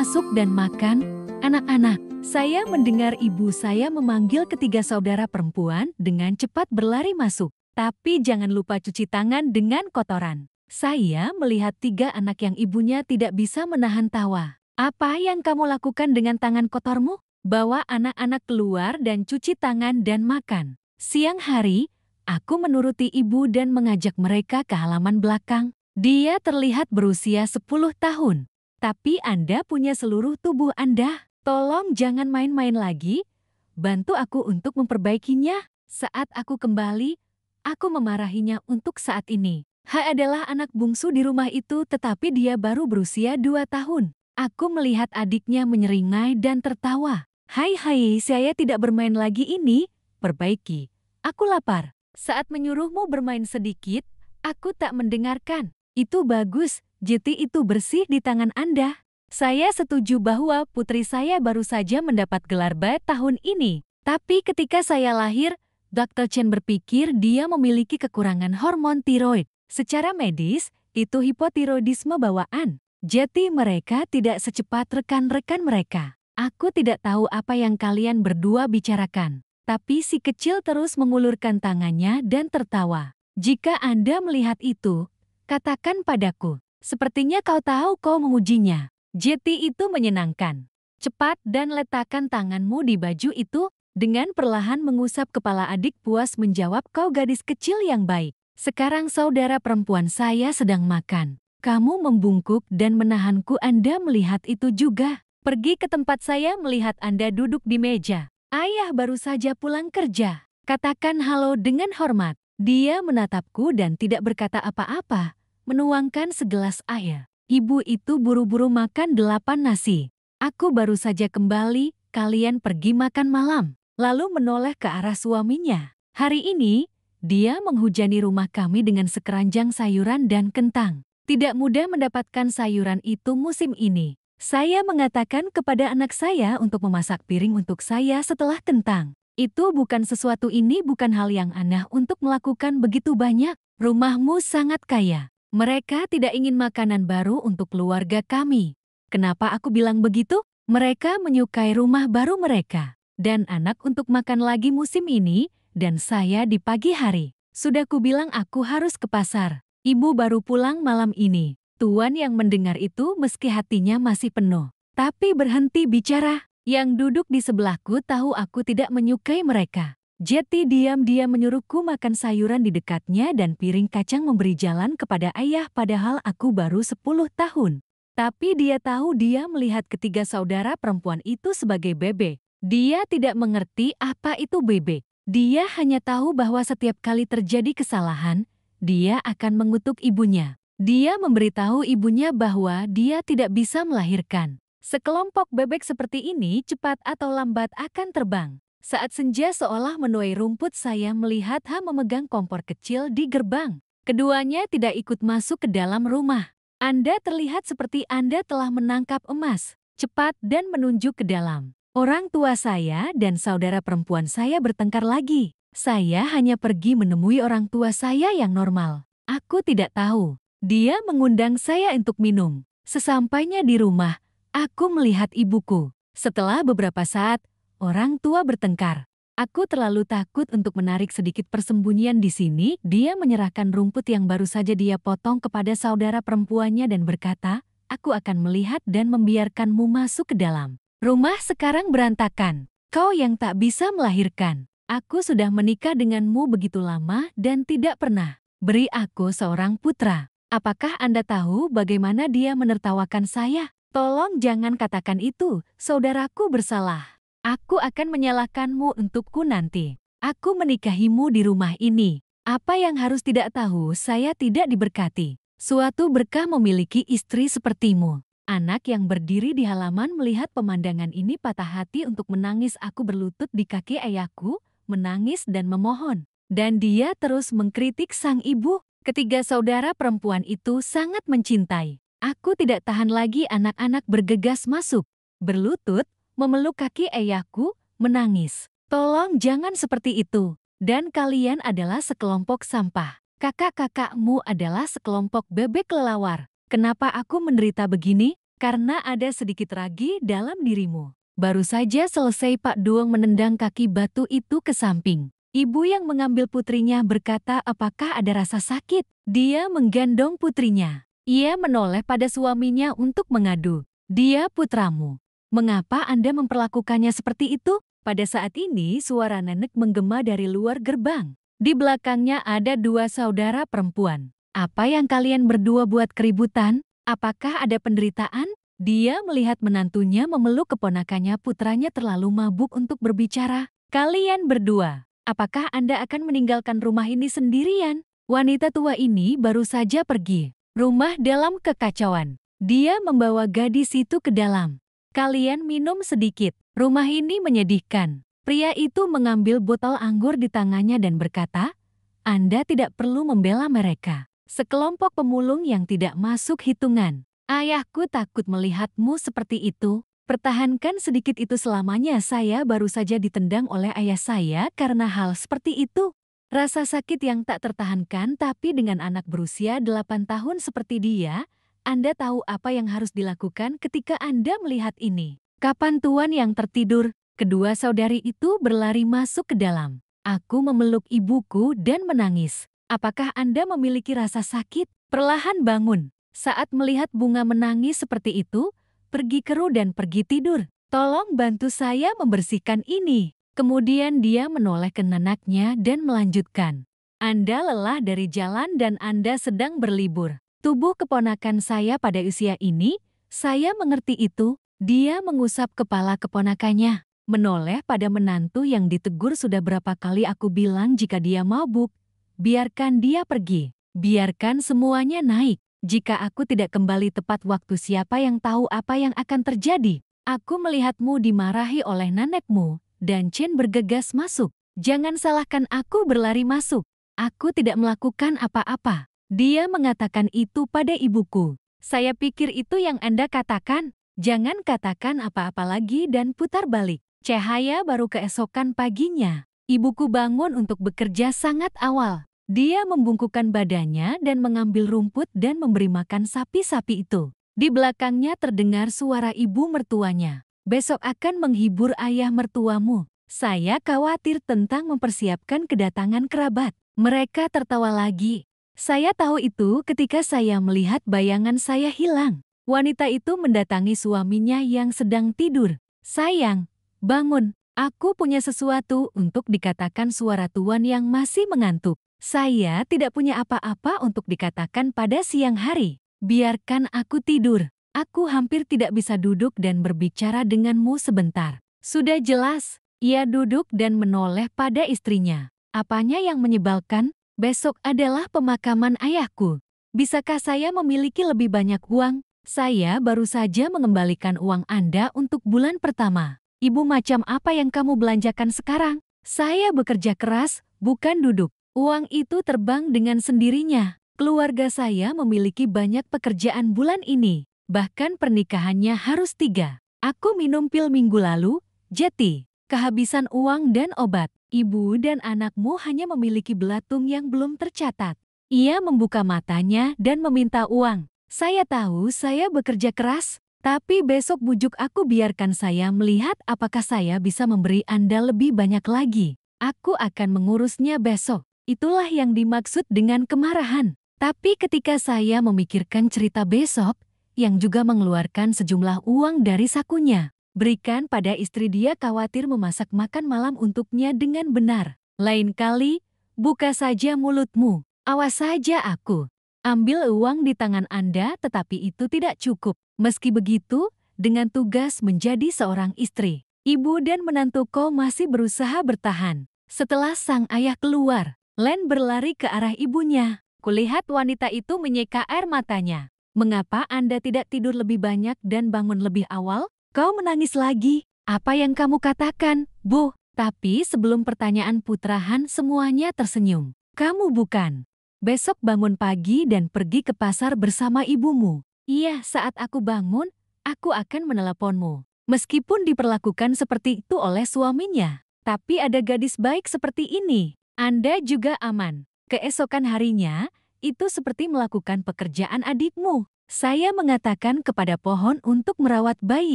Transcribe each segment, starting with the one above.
masuk dan makan. Anak-anak, saya mendengar ibu saya memanggil ketiga saudara perempuan dengan cepat berlari masuk. Tapi jangan lupa cuci tangan dengan kotoran. Saya melihat tiga anak yang ibunya tidak bisa menahan tawa. Apa yang kamu lakukan dengan tangan kotormu? Bawa anak-anak keluar dan cuci tangan dan makan. Siang hari, aku menuruti ibu dan mengajak mereka ke halaman belakang. Dia terlihat berusia 10 tahun. Tapi Anda punya seluruh tubuh Anda. Tolong jangan main-main lagi. Bantu aku untuk memperbaikinya. Saat aku kembali, aku memarahinya untuk saat ini. Adalah anak bungsu di rumah itu, tetapi dia baru berusia 2 tahun. Aku melihat adiknya menyeringai dan tertawa. Hai, saya tidak bermain lagi ini. Perbaiki. Aku lapar. Saat menyuruhmu bermain sedikit, aku tak mendengarkan. Itu bagus, Jeti itu bersih di tangan Anda. Saya setuju bahwa putri saya baru saja mendapat gelar bat tahun ini. Tapi ketika saya lahir, Dr. Chen berpikir dia memiliki kekurangan hormon tiroid. Secara medis, itu hipotiroidisme bawaan. Jadi mereka tidak secepat rekan-rekan mereka. Aku tidak tahu apa yang kalian berdua bicarakan. Tapi si kecil terus mengulurkan tangannya dan tertawa. Jika Anda melihat itu, katakan padaku. Sepertinya kau tahu kau mengujinya. Jeti itu menyenangkan. Cepat dan letakkan tanganmu di baju itu. Dengan perlahan mengusap kepala adik puas menjawab, kau gadis kecil yang baik. Sekarang saudara perempuan saya sedang makan. Kamu membungkuk dan menahanku. Anda melihat itu juga. Pergi ke tempat saya melihat Anda duduk di meja. Ayah baru saja pulang kerja. Katakan halo dengan hormat. Dia menatapku dan tidak berkata apa-apa. Menuangkan segelas air. Ibu itu buru-buru makan 8 nasi. Aku baru saja kembali, kalian pergi makan malam. Lalu menoleh ke arah suaminya. Hari ini, dia menghujani rumah kami dengan sekeranjang sayuran dan kentang. Tidak mudah mendapatkan sayuran itu musim ini. Saya mengatakan kepada anak saya untuk memasak piring untuk saya setelah kentang. Itu bukan sesuatu, ini bukan hal yang aneh untuk melakukan begitu banyak. Rumahmu sangat kaya. Mereka tidak ingin makanan baru untuk keluarga kami. Kenapa aku bilang begitu? Mereka menyukai rumah baru mereka. Dan anak untuk makan lagi musim ini, dan saya di pagi hari. Sudah kubilang aku harus ke pasar. Ibu baru pulang malam ini. Tuan yang mendengar itu meski hatinya masih penuh. Tapi berhenti bicara. Yang duduk di sebelahku tahu aku tidak menyukai mereka. Jeti diam-diam menyuruhku makan sayuran di dekatnya dan piring kacang memberi jalan kepada ayah padahal aku baru 10 tahun. Tapi dia tahu dia melihat ketiga saudara perempuan itu sebagai bebek. Dia tidak mengerti apa itu bebek. Dia hanya tahu bahwa setiap kali terjadi kesalahan, dia akan mengutuk ibunya. Dia memberitahu ibunya bahwa dia tidak bisa melahirkan. Sekelompok bebek seperti ini cepat atau lambat akan terbang. Saat senja seolah menuai rumput, saya melihat memegang kompor kecil di gerbang. Keduanya tidak ikut masuk ke dalam rumah. Anda terlihat seperti Anda telah menangkap emas. Cepat dan menunjuk ke dalam. Orang tua saya dan saudara perempuan saya bertengkar lagi. Saya hanya pergi menemui orang tua saya yang normal. Aku tidak tahu. Dia mengundang saya untuk minum. Sesampainya di rumah, aku melihat ibuku. Setelah beberapa saat, orang tua bertengkar. Aku terlalu takut untuk menarik sedikit persembunyian di sini. Dia menyerahkan rumput yang baru saja dia potong kepada saudara perempuannya dan berkata, aku akan melihat dan membiarkanmu masuk ke dalam. Rumah sekarang berantakan. Kau yang tak bisa melahirkan. Aku sudah menikah denganmu begitu lama dan tidak pernah beri aku seorang putra. Apakah Anda tahu bagaimana dia menertawakan saya? Tolong jangan katakan itu, saudaraku bersalah. Aku akan menyalahkanmu untukku nanti. Aku menikahimu di rumah ini. Apa yang harus tidak tahu, saya tidak diberkati. Suatu berkah memiliki istri sepertimu. Anak yang berdiri di halaman melihat pemandangan ini patah hati untuk menangis. Aku berlutut di kaki ayahku, menangis dan memohon. Dan dia terus mengkritik sang ibu. Ketiga saudara perempuan itu sangat mencintai. Aku tidak tahan lagi, anak-anak bergegas masuk. Berlutut, memeluk kaki ayahku, menangis. Tolong jangan seperti itu. Dan kalian adalah sekelompok sampah. Kakak-kakakmu adalah sekelompok bebek kelelawar. Kenapa aku menderita begini? karena ada sedikit ragi dalam dirimu. Baru saja selesai Pak Duong menendang kaki batu itu ke samping. Ibu yang mengambil putrinya berkata, apakah ada rasa sakit? Dia menggendong putrinya. Ia menoleh pada suaminya untuk mengadu. Dia putramu. Mengapa Anda memperlakukannya seperti itu? Pada saat ini suara nenek menggema dari luar gerbang. Di belakangnya ada dua saudara perempuan. Apa yang kalian berdua buat keributan? Apakah ada penderitaan? Dia melihat menantunya memeluk keponakannya, putranya terlalu mabuk untuk berbicara. Kalian berdua, apakah Anda akan meninggalkan rumah ini sendirian? Wanita tua ini baru saja pergi. Rumah dalam kekacauan. Dia membawa gadis itu ke dalam. Kalian minum sedikit. Rumah ini menyedihkan. Pria itu mengambil botol anggur di tangannya dan berkata, Anda tidak perlu membela mereka. Sekelompok pemulung yang tidak masuk hitungan. Ayahku takut melihatmu seperti itu. Pertahankan sedikit itu selamanya. Saya baru saja ditendang oleh ayah saya karena hal seperti itu. Rasa sakit yang tak tertahankan, tapi dengan anak berusia 8 tahun seperti dia, Anda tahu apa yang harus dilakukan ketika Anda melihat ini. Kapan Tuan yang tertidur? Kedua saudari itu berlari masuk ke dalam. Aku memeluk ibuku dan menangis. Apakah Anda memiliki rasa sakit? Perlahan bangun. Saat melihat bunga menangis seperti itu, pergi keru dan pergi tidur. Tolong bantu saya membersihkan ini. Kemudian dia menoleh ke neneknya dan melanjutkan. Anda lelah dari jalan dan Anda sedang berlibur. Tubuh keponakan saya pada usia ini, saya mengerti itu. Dia mengusap kepala keponakannya. Menoleh pada menantu yang ditegur, sudah berapa kali aku bilang jika dia mabuk, biarkan dia pergi. Biarkan semuanya naik. Jika aku tidak kembali tepat waktu, siapa yang tahu apa yang akan terjadi? Aku melihatmu dimarahi oleh nenekmu, dan Chen bergegas masuk. Jangan salahkan aku berlari masuk. Aku tidak melakukan apa-apa. Dia mengatakan itu pada ibuku. Saya pikir itu yang Anda katakan. Jangan katakan apa-apa lagi dan putar balik. Cahaya baru keesokan paginya. Ibuku bangun untuk bekerja sangat awal. Dia membungkukkan badannya dan mengambil rumput dan memberi makan sapi-sapi itu. Di belakangnya terdengar suara ibu mertuanya. Besok akan menghibur ayah mertuamu. Saya khawatir tentang mempersiapkan kedatangan kerabat. Mereka tertawa lagi. Saya tahu itu ketika saya melihat bayangan saya hilang. Wanita itu mendatangi suaminya yang sedang tidur. Sayang, bangun. Aku punya sesuatu untuk dikatakan, suara tuan yang masih mengantuk. Saya tidak punya apa-apa untuk dikatakan pada siang hari. Biarkan aku tidur. Aku hampir tidak bisa duduk dan berbicara denganmu sebentar. Sudah jelas. Ia duduk dan menoleh pada istrinya. Apanya yang menyebalkan? Besok adalah pemakaman ayahku. Bisakah saya memiliki lebih banyak uang? Saya baru saja mengembalikan uang Anda untuk bulan pertama. Ibu, macam apa yang kamu belanjakan sekarang? Saya bekerja keras, bukan duduk. Uang itu terbang dengan sendirinya. Keluarga saya memiliki banyak pekerjaan bulan ini. Bahkan pernikahannya harus 3. Aku minum pil minggu lalu, jadi kehabisan uang dan obat. Ibu dan anakmu hanya memiliki belatung yang belum tercatat. Ia membuka matanya dan meminta uang. Saya tahu saya bekerja keras, tapi besok bujuk aku, biarkan saya melihat apakah saya bisa memberi Anda lebih banyak lagi. Aku akan mengurusnya besok. Itulah yang dimaksud dengan kemarahan. Tapi ketika saya memikirkan cerita besok, yang juga mengeluarkan sejumlah uang dari sakunya, berikan pada istri, dia khawatir memasak makan malam untuknya dengan benar. Lain kali, buka saja mulutmu. Awas saja aku. Ambil uang di tangan Anda, tetapi itu tidak cukup. Meski begitu, dengan tugas menjadi seorang istri, ibu dan menantuku masih berusaha bertahan. Setelah sang ayah keluar, Len berlari ke arah ibunya. Kulihat wanita itu menyeka air matanya. Mengapa Anda tidak tidur lebih banyak dan bangun lebih awal? Kau menangis lagi. Apa yang kamu katakan, Bu? Tapi sebelum pertanyaan putra Han, semuanya tersenyum. Kamu bukan. Besok bangun pagi dan pergi ke pasar bersama ibumu. Iya, saat aku bangun, aku akan meneleponmu. Meskipun diperlakukan seperti itu oleh suaminya, tapi ada gadis baik seperti ini. Anda juga aman. Keesokan harinya, itu seperti melakukan pekerjaan adikmu. Saya mengatakan kepada pohon untuk merawat bayi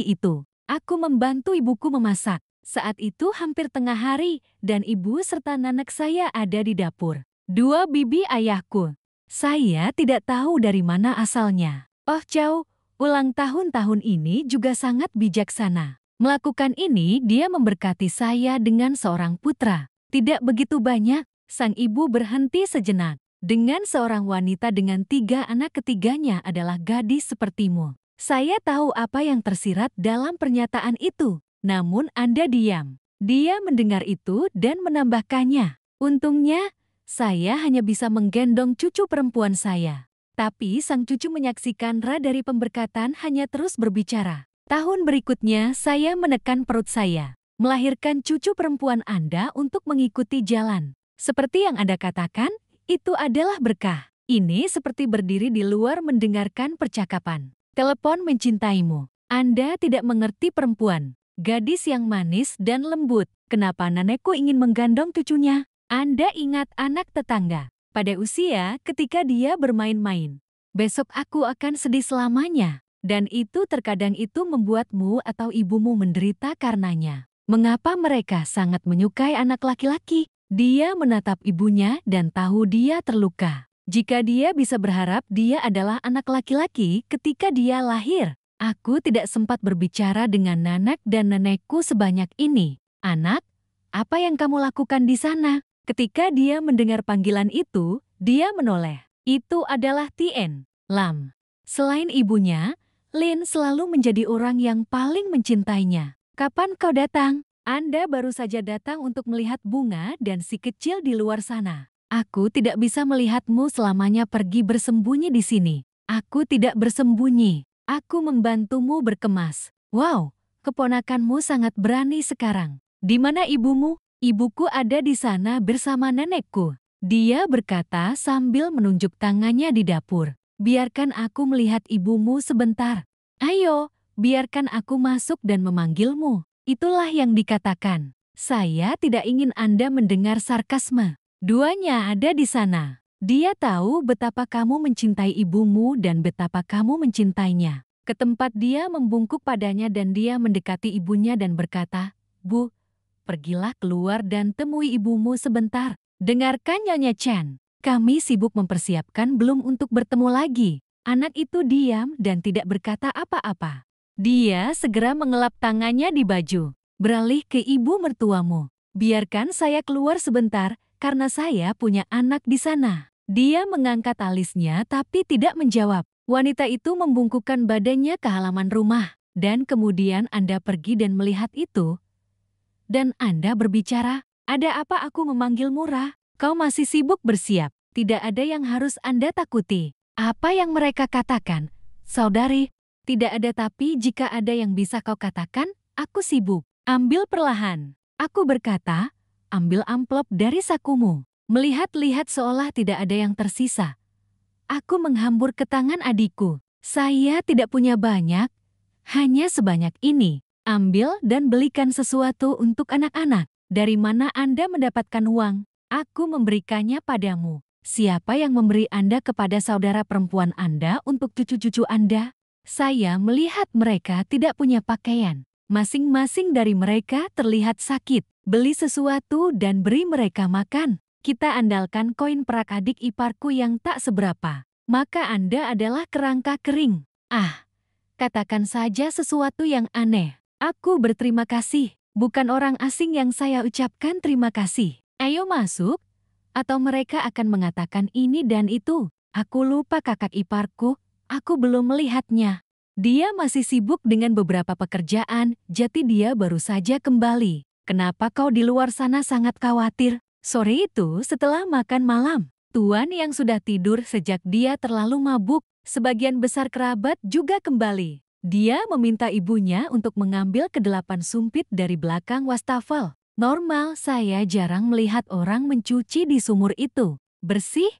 itu. Aku membantu ibuku memasak. Saat itu hampir tengah hari dan ibu serta nanak saya ada di dapur. Dua bibi ayahku. Saya tidak tahu dari mana asalnya. Oh Chow, ulang tahun ini juga sangat bijaksana. Melakukan ini dia memberkati saya dengan seorang putra. Tidak begitu banyak, sang ibu berhenti sejenak. Dengan seorang wanita dengan 3 anak, ketiganya adalah gadis sepertimu. Saya tahu apa yang tersirat dalam pernyataan itu. Namun Anda diam. Dia mendengar itu dan menambahkannya. Untungnya, saya hanya bisa menggendong cucu perempuan saya. Tapi sang cucu menyaksikan dari pemberkatan hanya terus berbicara. Tahun berikutnya saya menekan perut saya. Melahirkan cucu perempuan Anda untuk mengikuti jalan. Seperti yang Anda katakan, itu adalah berkah. Ini seperti berdiri di luar mendengarkan percakapan. Telepon mencintaimu. Anda tidak mengerti perempuan. Gadis yang manis dan lembut. Kenapa nenekku ingin menggendong cucunya? Anda ingat anak tetangga. Pada usia ketika dia bermain-main. Besok aku akan sedih selamanya. Dan itu terkadang itu membuatmu atau ibumu menderita karenanya. Mengapa mereka sangat menyukai anak laki-laki? Dia menatap ibunya dan tahu dia terluka. Jika dia bisa berharap dia adalah anak laki-laki ketika dia lahir. Aku tidak sempat berbicara dengan nanak dan nenekku sebanyak ini. Anak, apa yang kamu lakukan di sana? Ketika dia mendengar panggilan itu, dia menoleh. Itu adalah Tien Lam. Selain ibunya, Lin selalu menjadi orang yang paling mencintainya. Kapan kau datang? Anda baru saja datang untuk melihat bunga dan si kecil di luar sana. Aku tidak bisa melihatmu selamanya pergi bersembunyi di sini. Aku tidak bersembunyi. Aku membantumu berkemas. Wow, keponakanmu sangat berani sekarang. Di mana ibumu? Ibuku ada di sana bersama nenekku. Dia berkata sambil menunjuk tangannya di dapur. Biarkan aku melihat ibumu sebentar. Ayo, biarkan aku masuk dan memanggilmu. Itulah yang dikatakan. Saya tidak ingin Anda mendengar sarkasme. Duanya ada di sana. Dia tahu betapa kamu mencintai ibumu dan betapa kamu mencintainya. Ke tempat dia membungkuk padanya dan dia mendekati ibunya dan berkata, Bu, pergilah keluar dan temui ibumu sebentar. Dengarkan Nyonya Chen. Kami sibuk mempersiapkan belum untuk bertemu lagi. Anak itu diam dan tidak berkata apa-apa. Dia segera mengelap tangannya di baju. Beralih ke ibu mertuamu. Biarkan saya keluar sebentar, karena saya punya anak di sana. Dia mengangkat alisnya tapi tidak menjawab. Wanita itu membungkukkan badannya ke halaman rumah. Dan kemudian Anda pergi dan melihat itu. Dan Anda berbicara, ada apa aku memanggilmu Ra? Kau masih sibuk bersiap. Tidak ada yang harus Anda takuti. Apa yang mereka katakan? Saudari, tidak ada tapi jika ada yang bisa kau katakan, aku sibuk. Ambil perlahan. Aku berkata, ambil amplop dari sakumu. Melihat-lihat seolah tidak ada yang tersisa. Aku menghambur ke tangan adikku. Saya tidak punya banyak, hanya sebanyak ini. Ambil dan belikan sesuatu untuk anak-anak. Dari mana Anda mendapatkan uang? Aku memberikannya padamu. Siapa yang memberi Anda kepada saudara perempuan Anda untuk cucu-cucu Anda? Saya melihat mereka tidak punya pakaian. Masing-masing dari mereka terlihat sakit. Beli sesuatu dan beri mereka makan. Kita andalkan koin perak adik iparku yang tak seberapa. Maka Anda adalah kerangka kering. Ah, katakan saja sesuatu yang aneh. Aku berterima kasih. Bukan orang asing yang saya ucapkan terima kasih. Ayo masuk. Atau mereka akan mengatakan ini dan itu. Aku lupa kakak iparku. Aku belum melihatnya. Dia masih sibuk dengan beberapa pekerjaan, jadi dia baru saja kembali. Kenapa kau di luar sana sangat khawatir? Sore itu setelah makan malam, Tuan yang sudah tidur sejak dia terlalu mabuk, sebagian besar kerabat juga kembali. Dia meminta ibunya untuk mengambil ke-8 sumpit dari belakang wastafel. Normal saya jarang melihat orang mencuci di sumur itu. Bersih,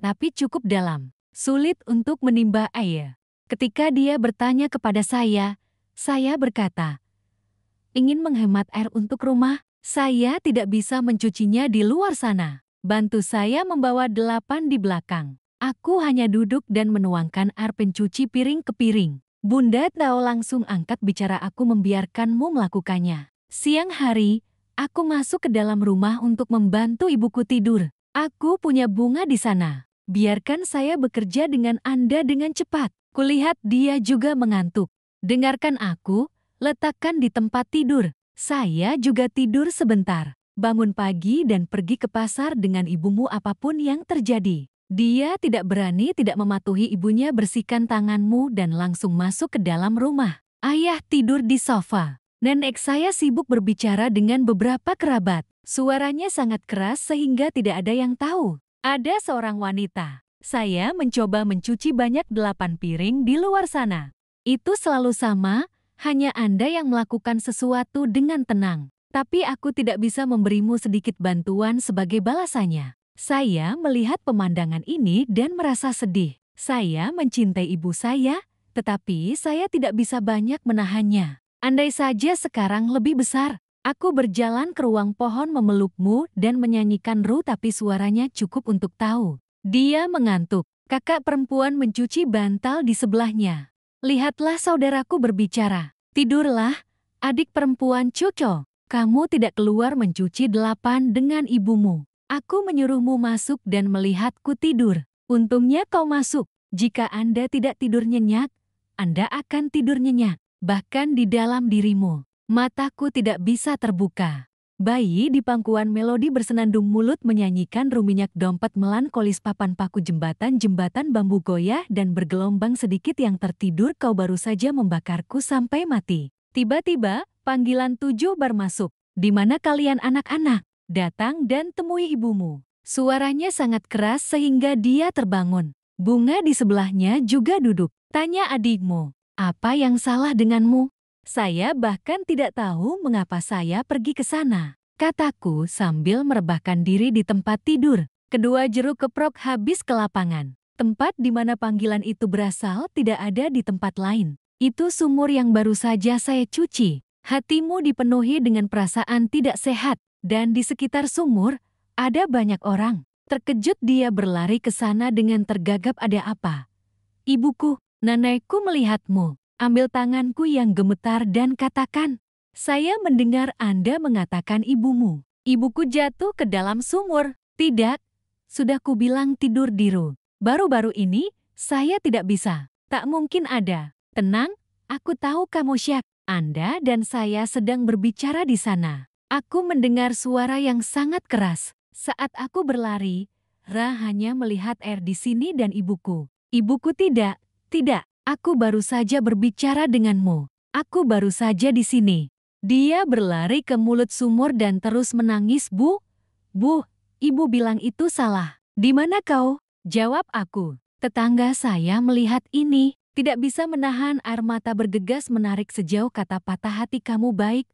tapi cukup dalam. Sulit untuk menimba air. Ketika dia bertanya kepada saya berkata, ingin menghemat air untuk rumah. Saya tidak bisa mencucinya di luar sana. Bantu saya membawa 8 di belakang. Aku hanya duduk dan menuangkan air pencuci piring ke piring. Bunda Tao langsung angkat bicara, aku membiarkanmu melakukannya. Siang hari, aku masuk ke dalam rumah untuk membantu ibuku tidur. Aku punya bunga di sana. Biarkan saya bekerja dengan Anda dengan cepat. Kulihat dia juga mengantuk. Dengarkan aku, letakkan di tempat tidur. Saya juga tidur sebentar. Bangun pagi dan pergi ke pasar dengan ibumu apapun yang terjadi. Dia tidak berani tidak mematuhi ibunya, bersihkan tanganmu dan langsung masuk ke dalam rumah. Ayah tidur di sofa. Nenek saya sibuk berbicara dengan beberapa kerabat. Suaranya sangat keras sehingga tidak ada yang tahu. Ada seorang wanita. Saya mencoba mencuci banyak 8 piring di luar sana. Itu selalu sama, hanya Anda yang melakukan sesuatu dengan tenang. Tapi aku tidak bisa memberimu sedikit bantuan sebagai balasannya. Saya melihat pemandangan ini dan merasa sedih. Saya mencintai ibu saya, tetapi saya tidak bisa banyak menahannya. Andai saja sekarang lebih besar, aku berjalan ke ruang pohon memelukmu dan menyanyikan Ru, tapi suaranya cukup untuk tahu. Dia mengantuk. Kakak perempuan mencuci bantal di sebelahnya. Lihatlah saudaraku berbicara. Tidurlah, adik perempuan Cuco. Kamu tidak keluar mencuci 8 dengan ibumu. Aku menyuruhmu masuk dan melihatku tidur. Untungnya kau masuk. Jika Anda tidak tidur nyenyak, Anda akan tidur nyenyak. Bahkan di dalam dirimu. Mataku tidak bisa terbuka. Bayi di pangkuan melodi bersenandung mulut menyanyikan Ruminyak dompet melankolis papan paku jembatan bambu goyah dan bergelombang sedikit yang tertidur, kau baru saja membakarku sampai mati. Tiba-tiba, panggilan 7 bar masuk. Di mana kalian anak-anak? Datang dan temui ibumu. Suaranya sangat keras sehingga dia terbangun. Bunga di sebelahnya juga duduk. Tanya adikmu, apa yang salah denganmu? Saya bahkan tidak tahu mengapa saya pergi ke sana, kataku sambil merebahkan diri di tempat tidur. Kedua jeruk keprok habis ke lapangan. Tempat di mana panggilan itu berasal tidak ada di tempat lain. Itu sumur yang baru saja saya cuci. Hatimu dipenuhi dengan perasaan tidak sehat. Dan di sekitar sumur, ada banyak orang. Terkejut dia berlari ke sana dengan tergagap, ada apa? Ibuku, nenekku melihatmu. Ambil tanganku yang gemetar dan katakan, saya mendengar Anda mengatakan ibumu. Ibuku jatuh ke dalam sumur. Tidak, sudah kubilang tidur di Ru. Baru-baru ini, saya tidak bisa. Tak mungkin ada. Tenang, aku tahu kamu syak. Anda dan saya sedang berbicara di sana. Aku mendengar suara yang sangat keras. Saat aku berlari, Ra hanya melihat air di sini dan ibuku. Ibuku tidak, aku baru saja berbicara denganmu. Aku baru saja di sini. Dia berlari ke mulut sumur dan terus menangis, Bu, ibu bilang itu salah. Di mana kau? Jawab aku. Tetangga saya melihat ini, tidak bisa menahan air mata bergegas menarik sejauh kata patah hati, kamu baik.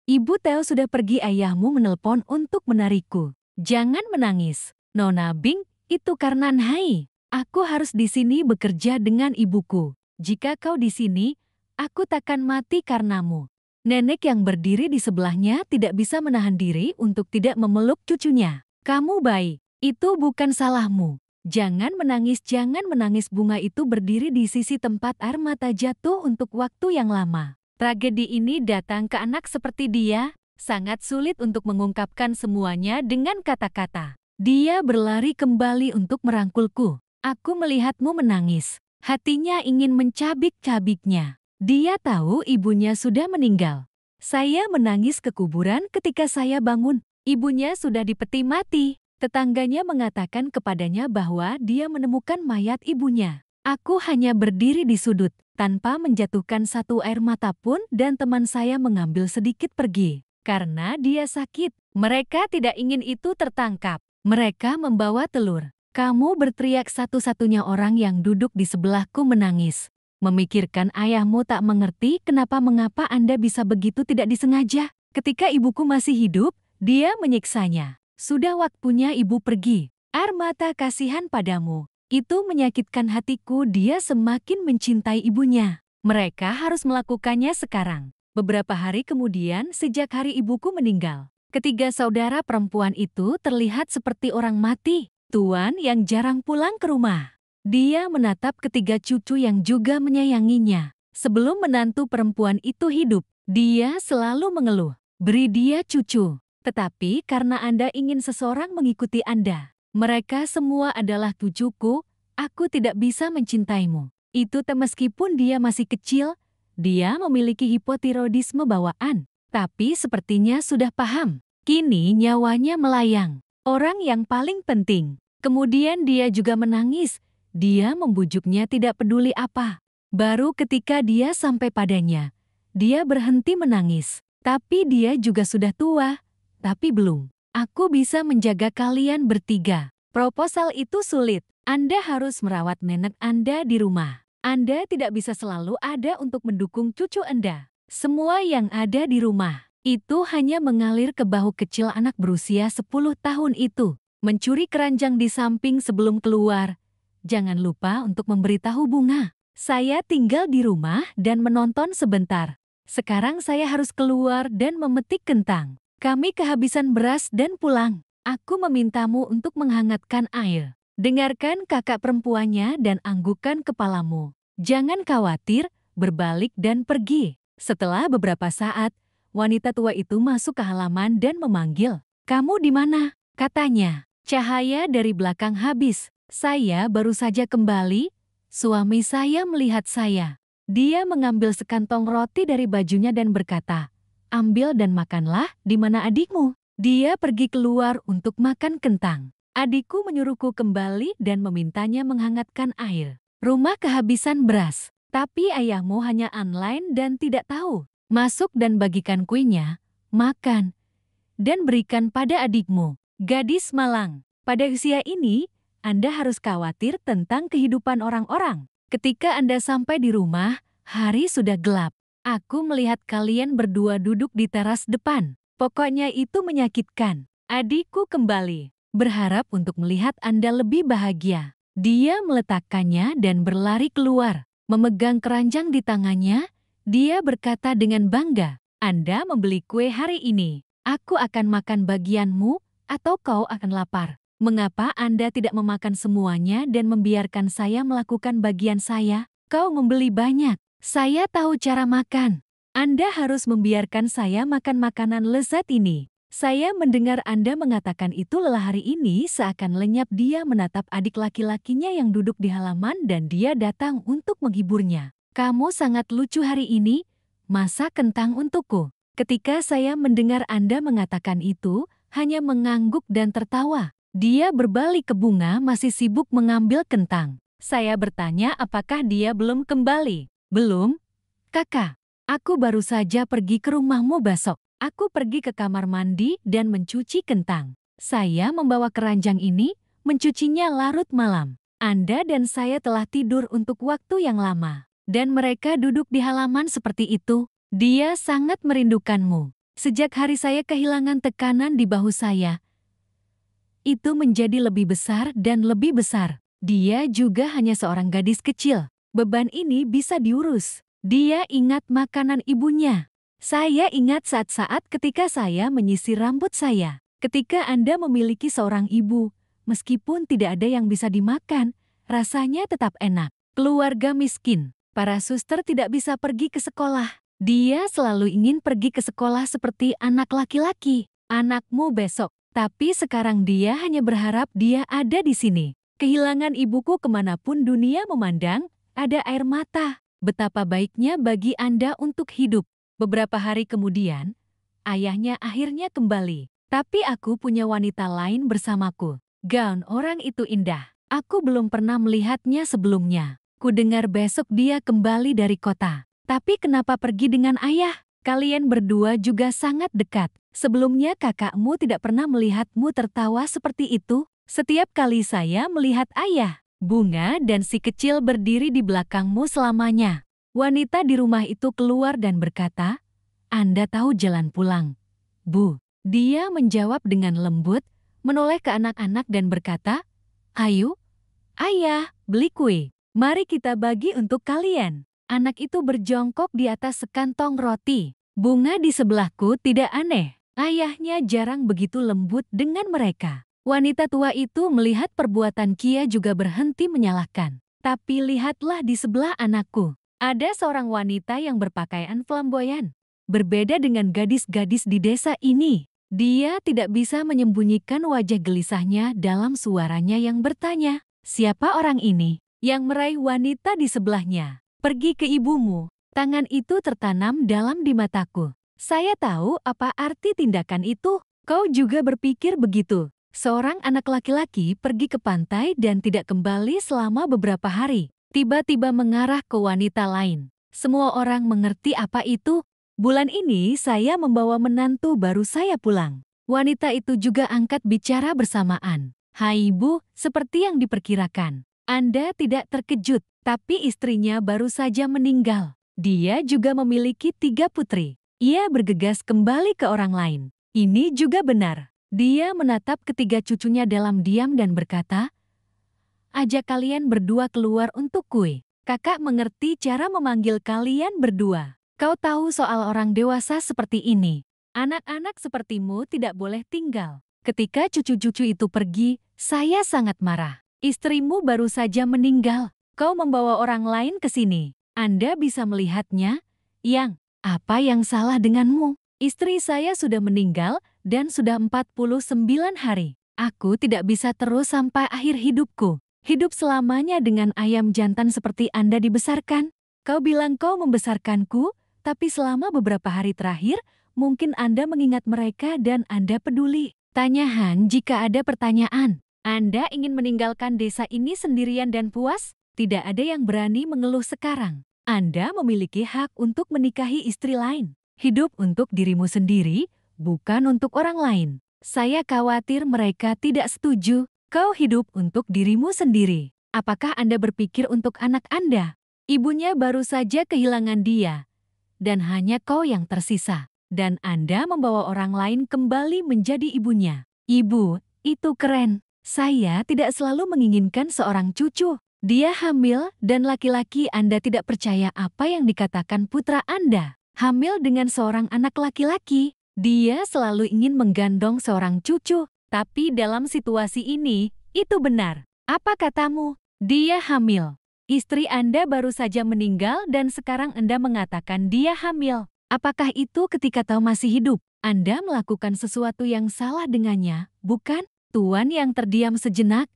Ibu Teo sudah pergi, ayahmu menelpon untuk menarikku. Jangan menangis, Nona Bing, itu karena Nhai. Aku harus di sini bekerja dengan ibuku. Jika kau di sini, aku takkan mati karenamu. Nenek yang berdiri di sebelahnya tidak bisa menahan diri untuk tidak memeluk cucunya. Kamu baik, itu bukan salahmu. Jangan menangis, bunga itu berdiri di sisi tempat air mata jatuh untuk waktu yang lama. Tragedi ini datang ke anak seperti dia, sangat sulit untuk mengungkapkan semuanya dengan kata-kata. Dia berlari kembali untuk merangkulku. Aku melihatmu menangis. Hatinya ingin mencabik-cabiknya. Dia tahu ibunya sudah meninggal. Saya menangis ke kuburan ketika saya bangun. Ibunya sudah dipeti mati. Tetangganya mengatakan kepadanya bahwa dia menemukan mayat ibunya. Aku hanya berdiri di sudut, tanpa menjatuhkan satu air mata pun, dan teman saya mengambil sedikit pergi. Karena dia sakit, mereka tidak ingin itu tertangkap. Mereka membawa telur. Kamu berteriak, satu-satunya orang yang duduk di sebelahku menangis. Memikirkan ayahmu tak mengerti mengapa Anda bisa begitu tidak disengaja. Ketika ibuku masih hidup, dia menyiksanya. Sudah waktunya ibu pergi. Air mata kasihan padamu. Itu menyakitkan hatiku, dia semakin mencintai ibunya. Mereka harus melakukannya sekarang. Beberapa hari kemudian, sejak hari ibuku meninggal, ketiga saudara perempuan itu terlihat seperti orang mati. tuan yang jarang pulang ke rumah. Dia menatap ketiga cucu yang juga menyayanginya. Sebelum menantu perempuan itu hidup, dia selalu mengeluh, "Beri dia cucu." Tetapi karena Anda ingin seseorang mengikuti Anda, mereka semua adalah cucuku, aku tidak bisa mencintaimu. Itu meskipun dia masih kecil, dia memiliki hipotiroidisme bawaan. Tapi sepertinya sudah paham. Kini nyawanya melayang. Orang yang paling penting. Kemudian dia juga menangis. Dia membujuknya tidak peduli apa. Baru ketika dia sampai padanya, dia berhenti menangis. Tapi dia juga sudah tua. Tapi belum. Aku bisa menjaga kalian bertiga. Proposal itu sulit. Anda harus merawat nenek Anda di rumah. Anda tidak bisa selalu ada untuk mendukung cucu Anda. Semua yang ada di rumah itu hanya mengalir ke bahu kecil anak berusia 10 tahun itu. Mencuri keranjang di samping sebelum keluar. Jangan lupa untuk memberitahu bunga. Saya tinggal di rumah dan menonton sebentar. Sekarang saya harus keluar dan memetik kentang. Kami kehabisan beras dan pulang. Aku memintamu untuk menghangatkan air. Dengarkan kakak perempuannya dan anggukkan kepalamu. Jangan khawatir, berbalik dan pergi. Setelah beberapa saat, wanita tua itu masuk ke halaman dan memanggil. "Kamu di mana?" katanya. Cahaya dari belakang habis. "Saya baru saja kembali." Suami saya melihat saya. Dia mengambil sekantong roti dari bajunya dan berkata, "Ambil dan makanlah, di mana adikmu?" Dia pergi keluar untuk makan kentang. Adikku menyuruhku kembali dan memintanya menghangatkan air. Rumah kehabisan beras, tapi ayahmu hanya online dan tidak tahu. Masuk dan bagikan kuenya, makan, dan berikan pada adikmu. Gadis malang, pada usia ini, Anda harus khawatir tentang kehidupan orang-orang. Ketika Anda sampai di rumah, hari sudah gelap. Aku melihat kalian berdua duduk di teras depan. Pokoknya itu menyakitkan. Adikku kembali, berharap untuk melihat Anda lebih bahagia. Dia meletakkannya dan berlari keluar. Memegang keranjang di tangannya, dia berkata dengan bangga, "Anda membeli kue hari ini. Aku akan makan bagianmu, atau kau akan lapar. Mengapa Anda tidak memakan semuanya dan membiarkan saya melakukan bagian saya? Kau membeli banyak. Saya tahu cara makan. Anda harus membiarkan saya makan makanan lezat ini." Saya mendengar Anda mengatakan itu lelah hari ini seakan lenyap. Dia menatap adik laki-lakinya yang duduk di halaman dan dia datang untuk menghiburnya. "Kamu sangat lucu hari ini. Masak kentang untukku." Ketika saya mendengar Anda mengatakan itu, hanya mengangguk dan tertawa. Dia berbalik ke bunga masih sibuk mengambil kentang. Saya bertanya apakah dia belum kembali. "Belum, kakak. Aku baru saja pergi ke rumahmu besok. Aku pergi ke kamar mandi dan mencuci kentang. Saya membawa keranjang ini, mencucinya larut malam. Anda dan saya telah tidur untuk waktu yang lama. Dan mereka duduk di halaman seperti itu. Dia sangat merindukanmu. Sejak hari saya kehilangan tekanan di bahu saya, itu menjadi lebih besar dan lebih besar. Dia juga hanya seorang gadis kecil. Beban ini bisa diurus." Dia ingat makanan ibunya. Saya ingat saat-saat ketika saya menyisir rambut saya. Ketika Anda memiliki seorang ibu, meskipun tidak ada yang bisa dimakan, rasanya tetap enak. Keluarga miskin. Para suster tidak bisa pergi ke sekolah. Dia selalu ingin pergi ke sekolah seperti anak laki-laki. "Anakmu besok." Tapi sekarang dia hanya berharap dia ada di sini. Kehilangan ibuku kemanapun dunia memandang, ada air mata. Betapa baiknya bagi Anda untuk hidup. Beberapa hari kemudian, ayahnya akhirnya kembali. Tapi aku punya wanita lain bersamaku. Gaun orang itu indah. Aku belum pernah melihatnya sebelumnya. Kudengar besok dia kembali dari kota. Tapi kenapa pergi dengan ayah? Kalian berdua juga sangat dekat. Sebelumnya kakakmu tidak pernah melihatmu tertawa seperti itu. Setiap kali saya melihat ayah, bunga dan si kecil berdiri di belakangmu selamanya. Wanita di rumah itu keluar dan berkata, "Anda tahu jalan pulang, Bu?" Dia menjawab dengan lembut, menoleh ke anak-anak dan berkata, "Ayo, ayah, beli kue. Mari kita bagi untuk kalian." Anak itu berjongkok di atas sekantong roti. Bunga di sebelahku tidak aneh. Ayahnya jarang begitu lembut dengan mereka. Wanita tua itu melihat perbuatan Kia juga berhenti menyalahkan. Tapi lihatlah di sebelah anakku. Ada seorang wanita yang berpakaian flamboyan. Berbeda dengan gadis-gadis di desa ini. Dia tidak bisa menyembunyikan wajah gelisahnya dalam suaranya yang bertanya, "Siapa orang ini?" Yang meraih wanita di sebelahnya. "Pergi ke ibumu." Tangan itu tertanam dalam di mataku. Saya tahu apa arti tindakan itu. Kau juga berpikir begitu. Seorang anak laki-laki pergi ke pantai dan tidak kembali selama beberapa hari. Tiba-tiba mengarah ke wanita lain. Semua orang mengerti apa itu. Bulan ini saya membawa menantu baru saya pulang. Wanita itu juga angkat bicara bersamaan. "Hai ibu, seperti yang diperkirakan. Anda tidak terkejut, tapi istrinya baru saja meninggal. Dia juga memiliki 3 putri. Ia bergegas kembali ke orang lain. Ini juga benar." Dia menatap ketiga cucunya dalam diam dan berkata, "Ajak kalian berdua keluar untuk kue. Kakak mengerti cara memanggil kalian berdua. Kau tahu soal orang dewasa seperti ini. Anak-anak sepertimu tidak boleh tinggal." Ketika cucu-cucu itu pergi, saya sangat marah. "Istrimu baru saja meninggal. Kau membawa orang lain ke sini. Anda bisa melihatnya? Yang, apa yang salah denganmu? Istri saya sudah meninggal dan sudah 49 hari. Aku tidak bisa terus sampai akhir hidupku. Hidup selamanya dengan ayam jantan seperti Anda dibesarkan. Kau bilang kau membesarkanku, tapi selama beberapa hari terakhir, mungkin Anda mengingat mereka dan Anda peduli. Tanya Han jika ada pertanyaan. Anda ingin meninggalkan desa ini sendirian dan puas? Tidak ada yang berani mengeluh sekarang. Anda memiliki hak untuk menikahi istri lain. Hidup untuk dirimu sendiri, bukan untuk orang lain. Saya khawatir mereka tidak setuju. Kau hidup untuk dirimu sendiri. Apakah Anda berpikir untuk anak Anda? Ibunya baru saja kehilangan dia. Dan hanya kau yang tersisa. Dan Anda membawa orang lain kembali menjadi ibunya. Ibu, itu keren. Saya tidak selalu menginginkan seorang cucu. Dia hamil dan laki-laki Anda tidak percaya apa yang dikatakan putra Anda. Hamil dengan seorang anak laki-laki, dia selalu ingin menggandong seorang cucu. Tapi dalam situasi ini, itu benar. Apa katamu? Dia hamil. Istri Anda baru saja meninggal dan sekarang Anda mengatakan dia hamil. Apakah itu ketika kau masih hidup? Anda melakukan sesuatu yang salah dengannya, bukan? Tuan yang terdiam sejenak,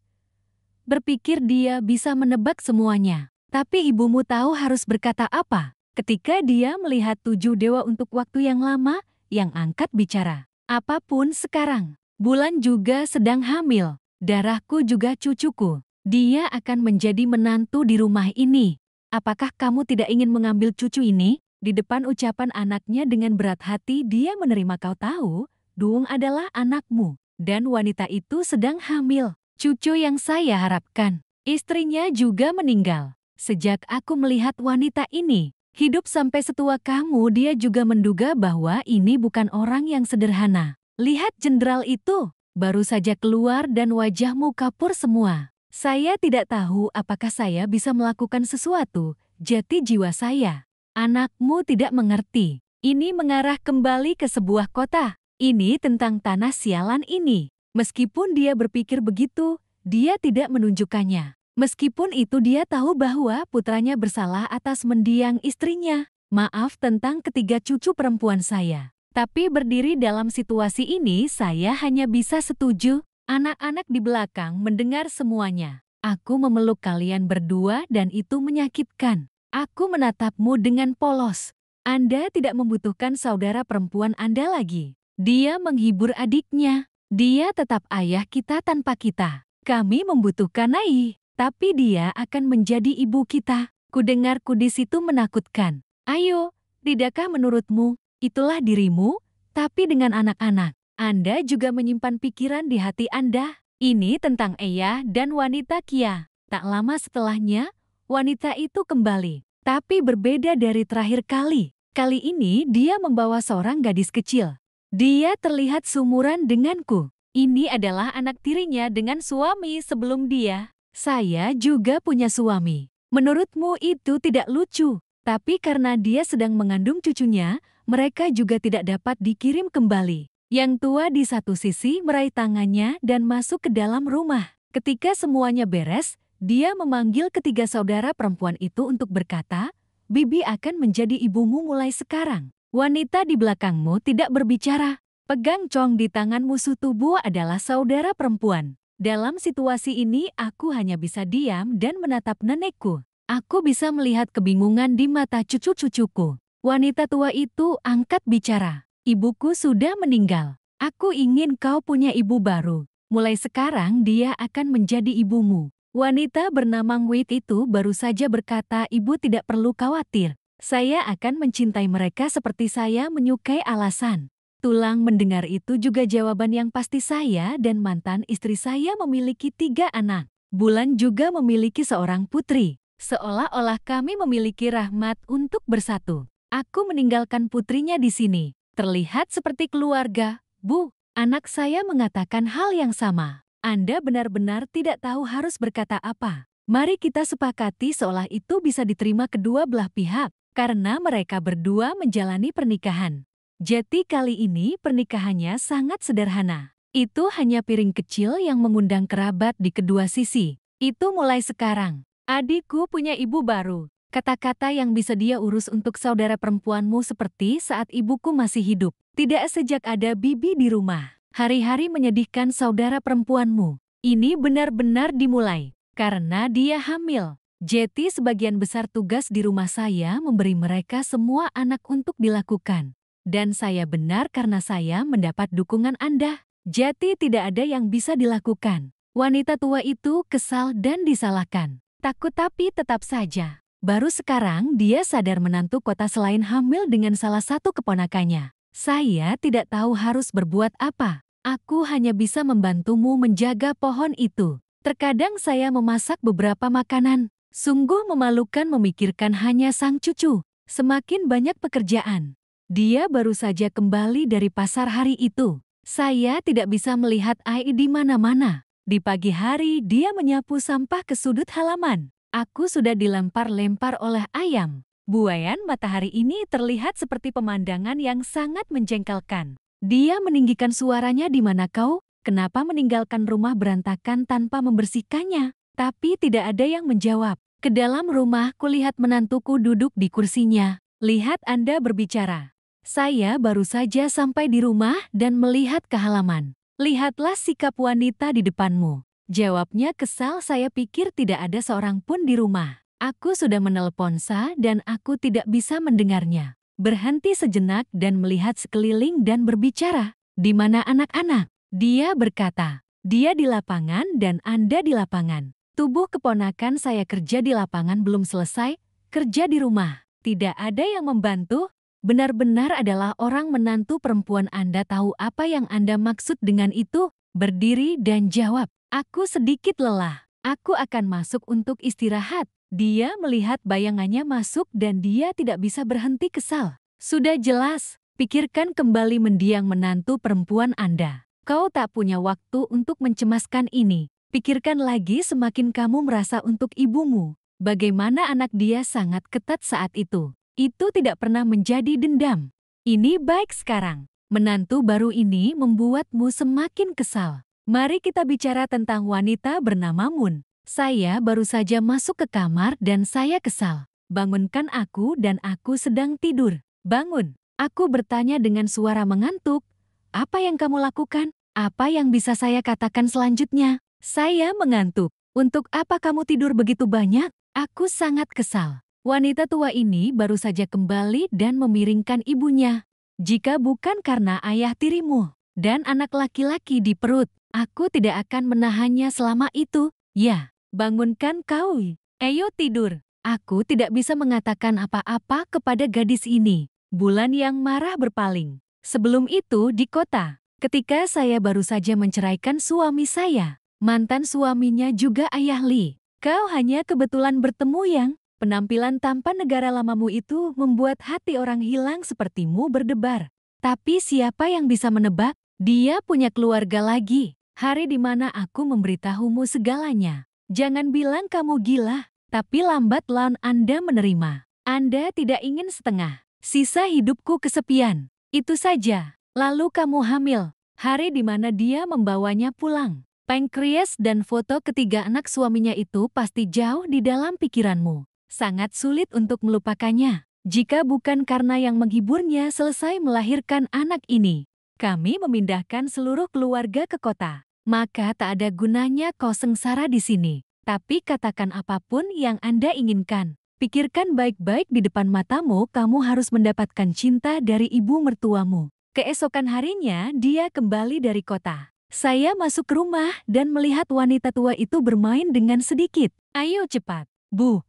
berpikir dia bisa menebak semuanya. Tapi ibumu tahu harus berkata apa? Ketika dia melihat 7 dewa untuk waktu yang lama, yang angkat bicara. Apapun sekarang, bulan juga sedang hamil. Darahku juga cucuku. Dia akan menjadi menantu di rumah ini. Apakah kamu tidak ingin mengambil cucu ini? Di depan ucapan anaknya dengan berat hati dia menerima. Kau tahu, Dung adalah anakmu. Dan wanita itu sedang hamil. Cucu yang saya harapkan. Istrinya juga meninggal. Sejak aku melihat wanita ini, hidup sampai setua kamu, dia juga menduga bahwa ini bukan orang yang sederhana. Lihat jenderal itu, baru saja keluar dan wajahmu kapur semua. Saya tidak tahu apakah saya bisa melakukan sesuatu, jati jiwa saya. Anakmu tidak mengerti. Ini mengarah kembali ke sebuah kota. Ini tentang tanah sialan ini. Meskipun dia berpikir begitu, dia tidak menunjukkannya. Meskipun itu dia tahu bahwa putranya bersalah atas mendiang istrinya. Maaf tentang ketiga cucu perempuan saya. Tapi berdiri dalam situasi ini saya hanya bisa setuju. Anak-anak di belakang mendengar semuanya. Aku memeluk kalian berdua dan itu menyakitkan. Aku menatapmu dengan polos. Anda tidak membutuhkan saudara perempuan Anda lagi. Dia menghibur adiknya. Dia tetap ayah kita tanpa kita. Kami membutuhkan Nai. Tapi dia akan menjadi ibu kita. Kudengar kudis itu menakutkan. Ayo, tidakkah menurutmu, itulah dirimu, tapi dengan anak-anak. Anda juga menyimpan pikiran di hati Anda. Ini tentang Eya dan wanita Kia. Tak lama setelahnya, wanita itu kembali. Tapi berbeda dari terakhir kali. Kali ini dia membawa seorang gadis kecil. Dia terlihat seumuran denganku. Ini adalah anak tirinya dengan suami sebelum dia. Saya juga punya suami. Menurutmu itu tidak lucu, tapi karena dia sedang mengandung cucunya, mereka juga tidak dapat dikirim kembali. Yang tua di satu sisi meraih tangannya dan masuk ke dalam rumah. Ketika semuanya beres, dia memanggil ketiga saudara perempuan itu untuk berkata, "Bibi akan menjadi ibumu mulai sekarang." Wanita di belakangmu tidak berbicara. Pegang cong di tangan musuh tubuh adalah saudara perempuan. Dalam situasi ini aku hanya bisa diam dan menatap nenekku. Aku bisa melihat kebingungan di mata cucu-cucuku. Wanita tua itu angkat bicara. "Ibuku sudah meninggal. Aku ingin kau punya ibu baru. Mulai sekarang dia akan menjadi ibumu." Wanita bernama Wit itu baru saja berkata, "Ibu tidak perlu khawatir. Saya akan mencintai mereka seperti saya menyukai alasan." Tulang mendengar itu juga jawaban yang pasti. Saya dan mantan istri saya memiliki 3 anak. Bulan juga memiliki seorang putri. Seolah-olah kami memiliki rahmat untuk bersatu. Aku meninggalkan putrinya di sini. Terlihat seperti keluarga, Bu. Anak saya mengatakan hal yang sama. Anda benar-benar tidak tahu harus berkata apa. Mari kita sepakati seolah itu bisa diterima kedua belah pihak, karena mereka berdua menjalani pernikahan. Jadi kali ini pernikahannya sangat sederhana. Itu hanya piring kecil yang mengundang kerabat di kedua sisi. Itu mulai sekarang. Adikku punya ibu baru. Kata-kata yang bisa dia urus untuk saudara perempuanmu seperti saat ibuku masih hidup. Tidak sejak ada bibi di rumah. Hari-hari menyedihkan saudara perempuanmu. Ini benar-benar dimulai. Karena dia hamil. Jadi sebagian besar tugas di rumah saya memberi mereka semua anak untuk dilakukan. Dan saya benar karena saya mendapat dukungan Anda. Jadi tidak ada yang bisa dilakukan. Wanita tua itu kesal dan disalahkan. Takut tapi tetap saja. Baru sekarang dia sadar menantu kota selain hamil dengan salah satu keponakannya. Saya tidak tahu harus berbuat apa. Aku hanya bisa membantumu menjaga pohon itu. Terkadang saya memasak beberapa makanan. Sungguh memalukan memikirkan hanya sang cucu. Semakin banyak pekerjaan. Dia baru saja kembali dari pasar hari itu. Saya tidak bisa melihat Ai di mana-mana. Di pagi hari dia menyapu sampah ke sudut halaman. Aku sudah dilempar-lempar oleh ayam. Buayan matahari ini terlihat seperti pemandangan yang sangat menjengkelkan. Dia meninggikan suaranya, "Di mana kau? Kenapa meninggalkan rumah berantakan tanpa membersihkannya?" Tapi tidak ada yang menjawab. Ke dalam rumah kulihat menantuku duduk di kursinya. "Lihat Anda berbicara. Saya baru saja sampai di rumah dan melihat ke halaman. Lihatlah sikap wanita di depanmu." Jawabnya kesal. "Saya pikir tidak ada seorang pun di rumah. Aku sudah menelpon Sa dan aku tidak bisa mendengarnya." Berhenti sejenak dan melihat sekeliling dan berbicara, "Di mana anak-anak?" Dia berkata, "Dia di lapangan dan Anda di lapangan." Tubuh keponakan saya kerja di lapangan belum selesai, kerja di rumah. Tidak ada yang membantu. Benar-benar adalah orang menantu perempuan. Anda tahu apa yang Anda maksud dengan itu? Berdiri dan jawab, "Aku sedikit lelah. Aku akan masuk untuk istirahat." Dia melihat bayangannya masuk dan dia tidak bisa berhenti kesal. "Sudah jelas, pikirkan kembali mendiang menantu perempuan Anda. Kau tak punya waktu untuk mencemaskan ini. Pikirkan lagi semakin kamu merasa untuk ibumu. Bagaimana anak dia sangat ketat saat itu. Itu tidak pernah menjadi dendam. Ini baik sekarang. Menantu baru ini membuatmu semakin kesal. Mari kita bicara tentang wanita bernama Moon. Saya baru saja masuk ke kamar dan saya kesal. Bangunkan aku dan aku sedang tidur." "Bangun." Aku bertanya dengan suara mengantuk. "Apa yang kamu lakukan? Apa yang bisa saya katakan selanjutnya?" "Saya mengantuk." "Untuk apa kamu tidur begitu banyak?" Aku sangat kesal. Wanita tua ini baru saja kembali dan memiringkan ibunya. "Jika bukan karena ayah tirimu dan anak laki-laki di perut, aku tidak akan menahannya selama itu. Ya, bangunkan kau. Ayo tidur." Aku tidak bisa mengatakan apa-apa kepada gadis ini. Bulan yang marah berpaling. Sebelum itu di kota, ketika saya baru saja menceraikan suami saya, mantan suaminya juga ayah Lee. "Kau hanya kebetulan bertemu yang..." Penampilan tampan negara lamamu itu membuat hati orang hilang sepertimu berdebar. Tapi siapa yang bisa menebak? Dia punya keluarga lagi. Hari di mana aku memberitahumu segalanya. Jangan bilang kamu gila, tapi lambat laun Anda menerima. Anda tidak ingin setengah. Sisa hidupku kesepian. Itu saja. Lalu kamu hamil. Hari di mana dia membawanya pulang. Pankreas dan foto ketiga anak suaminya itu pasti jauh di dalam pikiranmu. Sangat sulit untuk melupakannya. Jika bukan karena yang menghiburnya selesai melahirkan anak ini. Kami memindahkan seluruh keluarga ke kota. Maka tak ada gunanya kau sengsara di sini. Tapi katakan apapun yang Anda inginkan. Pikirkan baik-baik di depan matamu kamu harus mendapatkan cinta dari ibu mertuamu. Keesokan harinya dia kembali dari kota. Saya masuk ke rumah dan melihat wanita tua itu bermain dengan sedikit. Ayo cepat. Bu,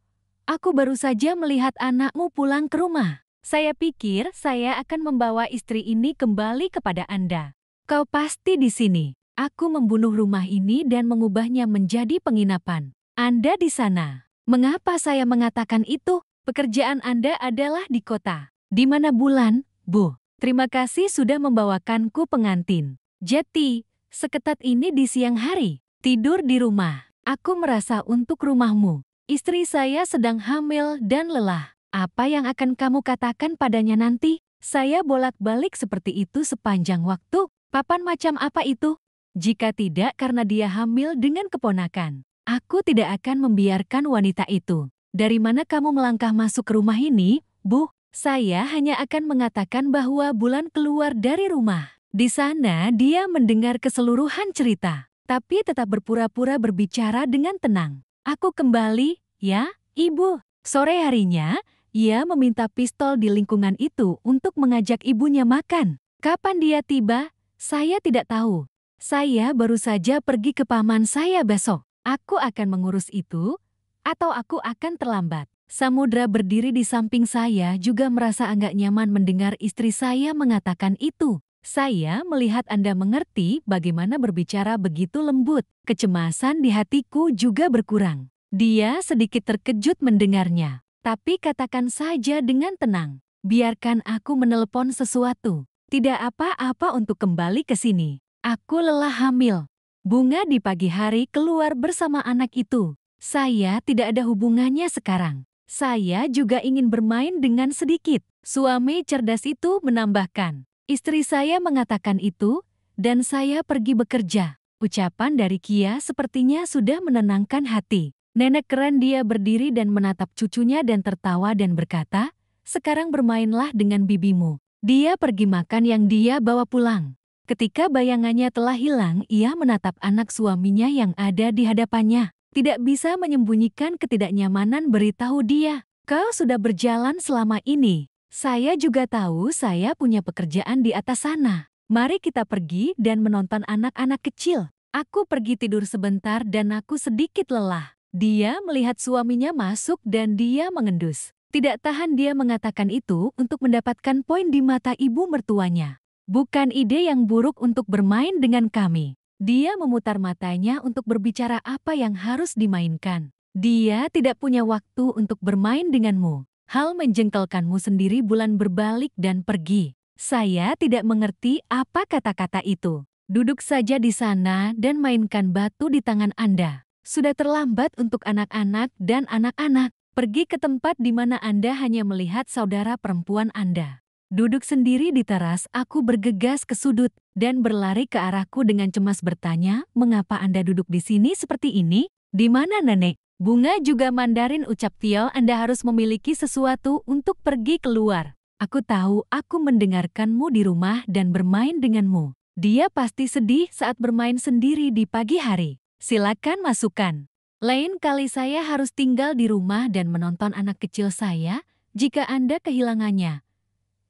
aku baru saja melihat anakmu pulang ke rumah. Saya pikir saya akan membawa istri ini kembali kepada Anda. Kau pasti di sini. Aku membunuh rumah ini dan mengubahnya menjadi penginapan. Anda di sana. Mengapa saya mengatakan itu? Pekerjaan Anda adalah di kota. Di mana bulan, Bu? Terima kasih sudah membawakanku pengantin. Jeti, seketat ini di siang hari. Tidur di rumah. Aku merasa untuk rumahmu. Istri saya sedang hamil dan lelah. Apa yang akan kamu katakan padanya nanti? Saya bolak-balik seperti itu sepanjang waktu. Papan macam apa itu? Jika tidak karena dia hamil dengan keponakan. Aku tidak akan membiarkan wanita itu. Dari mana kamu melangkah masuk ke rumah ini, Bu? Saya hanya akan mengatakan bahwa bulan keluar dari rumah. Di sana dia mendengar keseluruhan cerita, tapi tetap berpura-pura berbicara dengan tenang. Aku kembali, ya, Ibu. Sore harinya, ia meminta pistol di lingkungan itu untuk mengajak ibunya makan. Kapan dia tiba? Saya tidak tahu. Saya baru saja pergi ke paman saya besok. Aku akan mengurus itu, atau aku akan terlambat. Samudra berdiri di samping saya juga merasa agak nyaman mendengar istri saya mengatakan itu. Saya melihat Anda mengerti bagaimana berbicara begitu lembut. Kecemasan di hatiku juga berkurang. Dia sedikit terkejut mendengarnya. Tapi katakan saja dengan tenang. Biarkan aku menelepon sesuatu. Tidak apa-apa untuk kembali ke sini. Aku lelah hamil. Bunga di pagi hari keluar bersama anak itu. Saya tidak ada hubungannya sekarang. Saya juga ingin bermain dengan sedikit. Suami cerdas itu menambahkan. Istri saya mengatakan itu, dan saya pergi bekerja. Ucapan dari Kia sepertinya sudah menenangkan hati. Nenek keren dia berdiri dan menatap cucunya dan tertawa dan berkata, sekarang bermainlah dengan bibimu. Dia pergi makan yang dia bawa pulang. Ketika bayangannya telah hilang, ia menatap anak suaminya yang ada di hadapannya. Tidak bisa menyembunyikan ketidaknyamanan beritahu dia. Kau sudah berjalan selama ini. Saya juga tahu saya punya pekerjaan di atas sana. Mari kita pergi dan menonton anak-anak kecil. Aku pergi tidur sebentar dan aku sedikit lelah. Dia melihat suaminya masuk dan dia mengendus. Tidak tahan dia mengatakan itu untuk mendapatkan poin di mata ibu mertuanya. Bukan ide yang buruk untuk bermain dengan kami. Dia memutar matanya untuk berbicara apa yang harus dimainkan. Dia tidak punya waktu untuk bermain denganmu. Hal menjengkelkanmu sendiri bulan berbalik dan pergi. Saya tidak mengerti apa kata-kata itu. Duduk saja di sana dan mainkan batu di tangan Anda. Sudah terlambat untuk anak-anak dan anak-anak. Pergi ke tempat di mana Anda hanya melihat saudara perempuan Anda. Duduk sendiri di teras, aku bergegas ke sudut dan berlari ke arahku dengan cemas bertanya, mengapa Anda duduk di sini seperti ini? Di mana nenek? Bunga juga Mandarin ucap Tio, Anda harus memiliki sesuatu untuk pergi keluar. Aku tahu aku mendengarkanmu di rumah dan bermain denganmu. Dia pasti sedih saat bermain sendiri di pagi hari. Silakan masukkan. Lain kali saya harus tinggal di rumah dan menonton anak kecil saya jika Anda kehilangannya.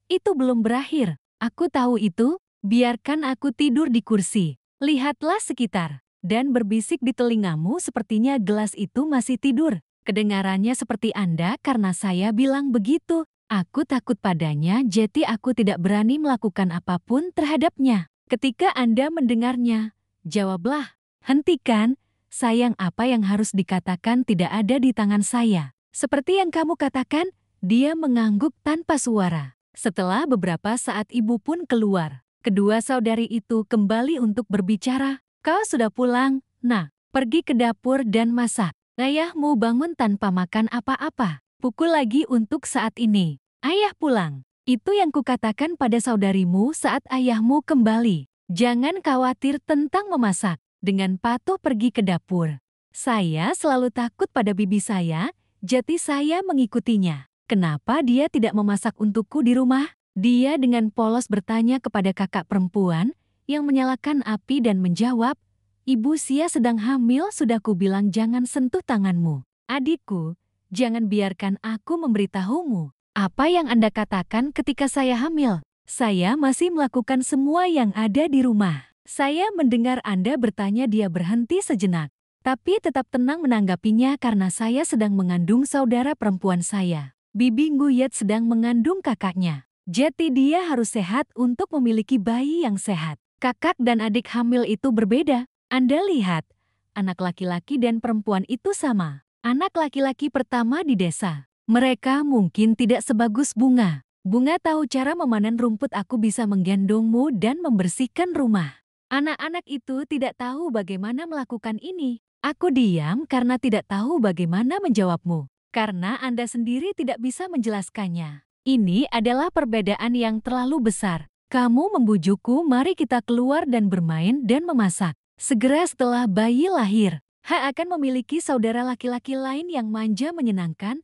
Itu belum berakhir. Aku tahu itu. Biarkan aku tidur di kursi. Lihatlah sekitar. Dan berbisik di telingamu sepertinya gelas itu masih tidur. Kedengarannya seperti Anda karena saya bilang begitu. Aku takut padanya, jadi aku tidak berani melakukan apapun terhadapnya. Ketika Anda mendengarnya, jawablah. Hentikan. Sayang, apa yang harus dikatakan tidak ada di tangan saya. Seperti yang kamu katakan, dia mengangguk tanpa suara. Setelah beberapa saat ibu pun keluar. Kedua saudari itu kembali untuk berbicara. Kau sudah pulang, nak. Pergi ke dapur dan masak. Ayahmu bangun tanpa makan apa-apa. Pukul lagi untuk saat ini. Ayah pulang. Itu yang kukatakan pada saudarimu saat ayahmu kembali. Jangan khawatir tentang memasak. Dengan patuh pergi ke dapur. Saya selalu takut pada bibi saya, jadi saya mengikutinya. Kenapa dia tidak memasak untukku di rumah? Dia dengan polos bertanya kepada kakak perempuan yang menyalakan api dan menjawab, Ibu Sia sedang hamil, sudah kubilang jangan sentuh tanganmu. Adikku, jangan biarkan aku memberitahumu. Apa yang Anda katakan ketika saya hamil? Saya masih melakukan semua yang ada di rumah. Saya mendengar Anda bertanya. Dia berhenti sejenak, tapi tetap tenang menanggapinya karena saya sedang mengandung saudara perempuan saya. Bibi Nguyet sedang mengandung kakaknya. Jadi dia harus sehat untuk memiliki bayi yang sehat. Kakak dan adik hamil itu berbeda. Anda lihat, anak laki-laki dan perempuan itu sama. Anak laki-laki pertama di desa. Mereka mungkin tidak sebagus bunga. Bunga tahu cara memanen rumput, aku bisa menggendongmu dan membersihkan rumah. Anak-anak itu tidak tahu bagaimana melakukan ini. Aku diam karena tidak tahu bagaimana menjawabmu. Karena Anda sendiri tidak bisa menjelaskannya. Ini adalah perbedaan yang terlalu besar. Kamu membujukku, mari kita keluar dan bermain dan memasak. Segera setelah bayi lahir, akan memiliki saudara laki-laki lain yang manja menyenangkan.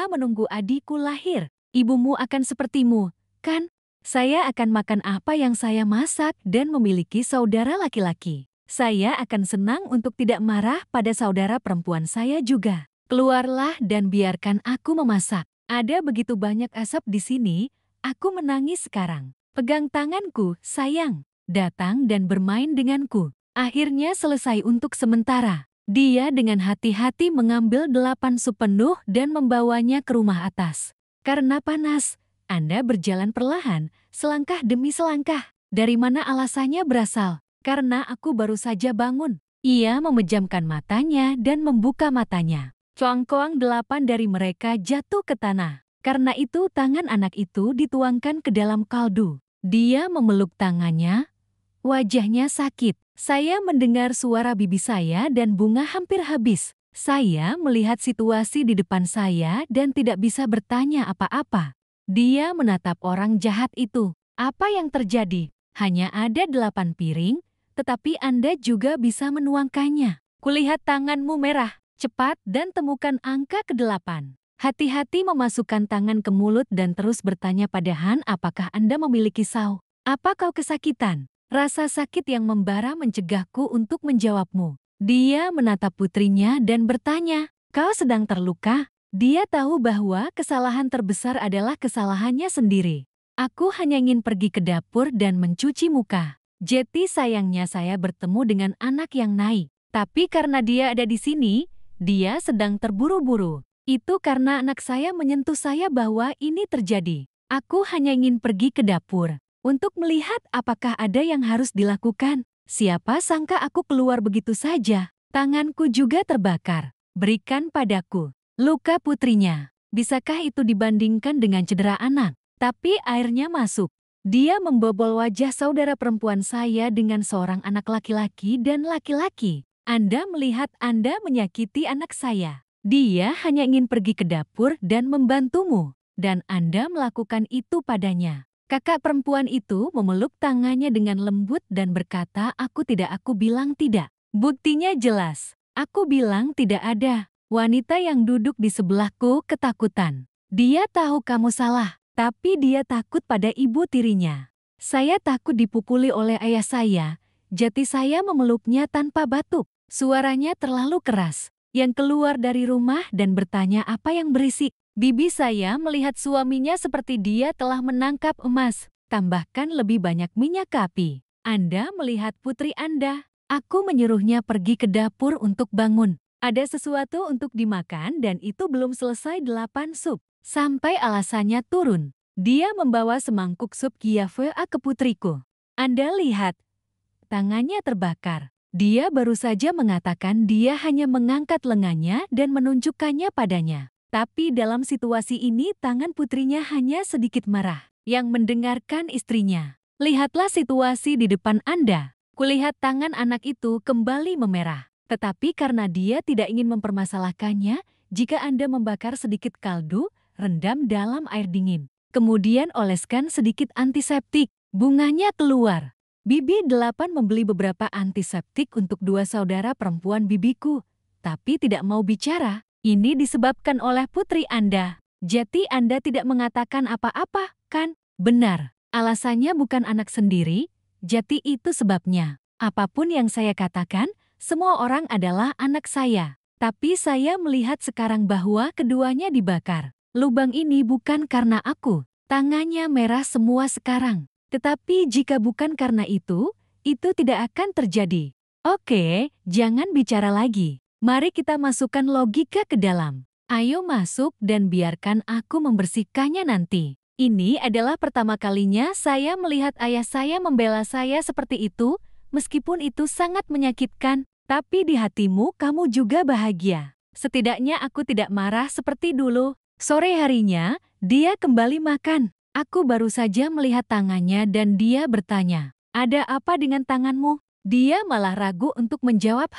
Menunggu adikku lahir. Ibumu akan sepertimu, kan? Saya akan makan apa yang saya masak dan memiliki saudara laki-laki. Saya akan senang untuk tidak marah pada saudara perempuan saya juga. Keluarlah dan biarkan aku memasak. Ada begitu banyak asap di sini, aku menangis sekarang. Pegang tanganku, sayang. Datang dan bermain denganku. Akhirnya selesai untuk sementara. Dia dengan hati-hati mengambil 8 sup penuh dan membawanya ke rumah atas. Karena panas, Anda berjalan perlahan, selangkah demi selangkah. Dari mana alasannya berasal? Karena aku baru saja bangun. Ia memejamkan matanya dan membuka matanya. Coang-coang 8 dari mereka jatuh ke tanah. Karena itu tangan anak itu dituangkan ke dalam kaldu. Dia memeluk tangannya. Wajahnya sakit. Saya mendengar suara bibi saya dan bunga hampir habis. Saya melihat situasi di depan saya dan tidak bisa bertanya apa-apa. Dia menatap orang jahat itu. Apa yang terjadi? Hanya ada 8 piring, tetapi Anda juga bisa menuangkannya. Kulihat tanganmu merah. Cepat dan temukan angka ke-8. Hati-hati memasukkan tangan ke mulut dan terus bertanya pada Han, apakah Anda memiliki saw? Apa kau kesakitan? Rasa sakit yang membara mencegahku untuk menjawabmu. Dia menatap putrinya dan bertanya, kau sedang terluka? Dia tahu bahwa kesalahan terbesar adalah kesalahannya sendiri. Aku hanya ingin pergi ke dapur dan mencuci muka. Jadi sayangnya saya bertemu dengan anak yang naik. Tapi karena dia ada di sini, dia sedang terburu-buru. Itu karena anak saya menyentuh saya bahwa ini terjadi. Aku hanya ingin pergi ke dapur untuk melihat apakah ada yang harus dilakukan. Siapa sangka aku keluar begitu saja. Tanganku juga terbakar. Berikan padaku. Luka putrinya. Bisakah itu dibandingkan dengan cedera anak? Tapi airnya masuk. Dia membobol wajah saudara perempuan saya dengan seorang anak laki-laki dan laki-laki. Anda melihat Anda menyakiti anak saya. Dia hanya ingin pergi ke dapur dan membantumu. Dan Anda melakukan itu padanya. Kakak perempuan itu memeluk tangannya dengan lembut dan berkata, aku bilang tidak. Buktinya jelas. Aku bilang tidak ada. Wanita yang duduk di sebelahku ketakutan. Dia tahu kamu salah, tapi dia takut pada ibu tirinya. Saya takut dipukuli oleh ayah saya, jadi saya memeluknya tanpa batuk. Suaranya terlalu keras. Yang keluar dari rumah dan bertanya apa yang berisik. Bibi saya melihat suaminya seperti dia telah menangkap emas. Tambahkan lebih banyak minyak ke api. Anda melihat putri Anda. Aku menyuruhnya pergi ke dapur untuk bangun. Ada sesuatu untuk dimakan dan itu belum selesai 8 sup. Sampai alasannya turun. Dia membawa semangkuk sup Giavea ke putriku. Anda lihat, tangannya terbakar. Dia baru saja mengatakan dia hanya mengangkat lengannya dan menunjukkannya padanya. Tapi dalam situasi ini tangan putrinya hanya sedikit marah. Yang mendengarkan istrinya. Lihatlah situasi di depan Anda. Kulihat tangan anak itu kembali memerah. Tetapi karena dia tidak ingin mempermasalahkannya, jika Anda membakar sedikit kaldu, rendam dalam air dingin. Kemudian oleskan sedikit antiseptik. Bunganya keluar. Bibi 8 membeli beberapa antiseptik untuk dua saudara perempuan bibiku. Tapi tidak mau bicara. Ini disebabkan oleh putri Anda. Jadi Anda tidak mengatakan apa-apa, kan? Benar. Alasannya bukan anak sendiri. Jadi itu sebabnya. Apapun yang saya katakan, semua orang adalah anak saya. Tapi saya melihat sekarang bahwa keduanya dibakar. Lubang ini bukan karena aku. Tangannya merah semua sekarang. Tetapi jika bukan karena itu tidak akan terjadi. Oke, jangan bicara lagi. Mari kita masukkan logika ke dalam. Ayo masuk dan biarkan aku membersihkannya nanti. Ini adalah pertama kalinya saya melihat ayah saya membela saya seperti itu, meskipun itu sangat menyakitkan. Tapi di hatimu kamu juga bahagia. Setidaknya aku tidak marah seperti dulu. Sore harinya, dia kembali makan. Aku baru saja melihat tangannya dan dia bertanya, "Ada apa dengan tanganmu?" Dia malah ragu untuk menjawab,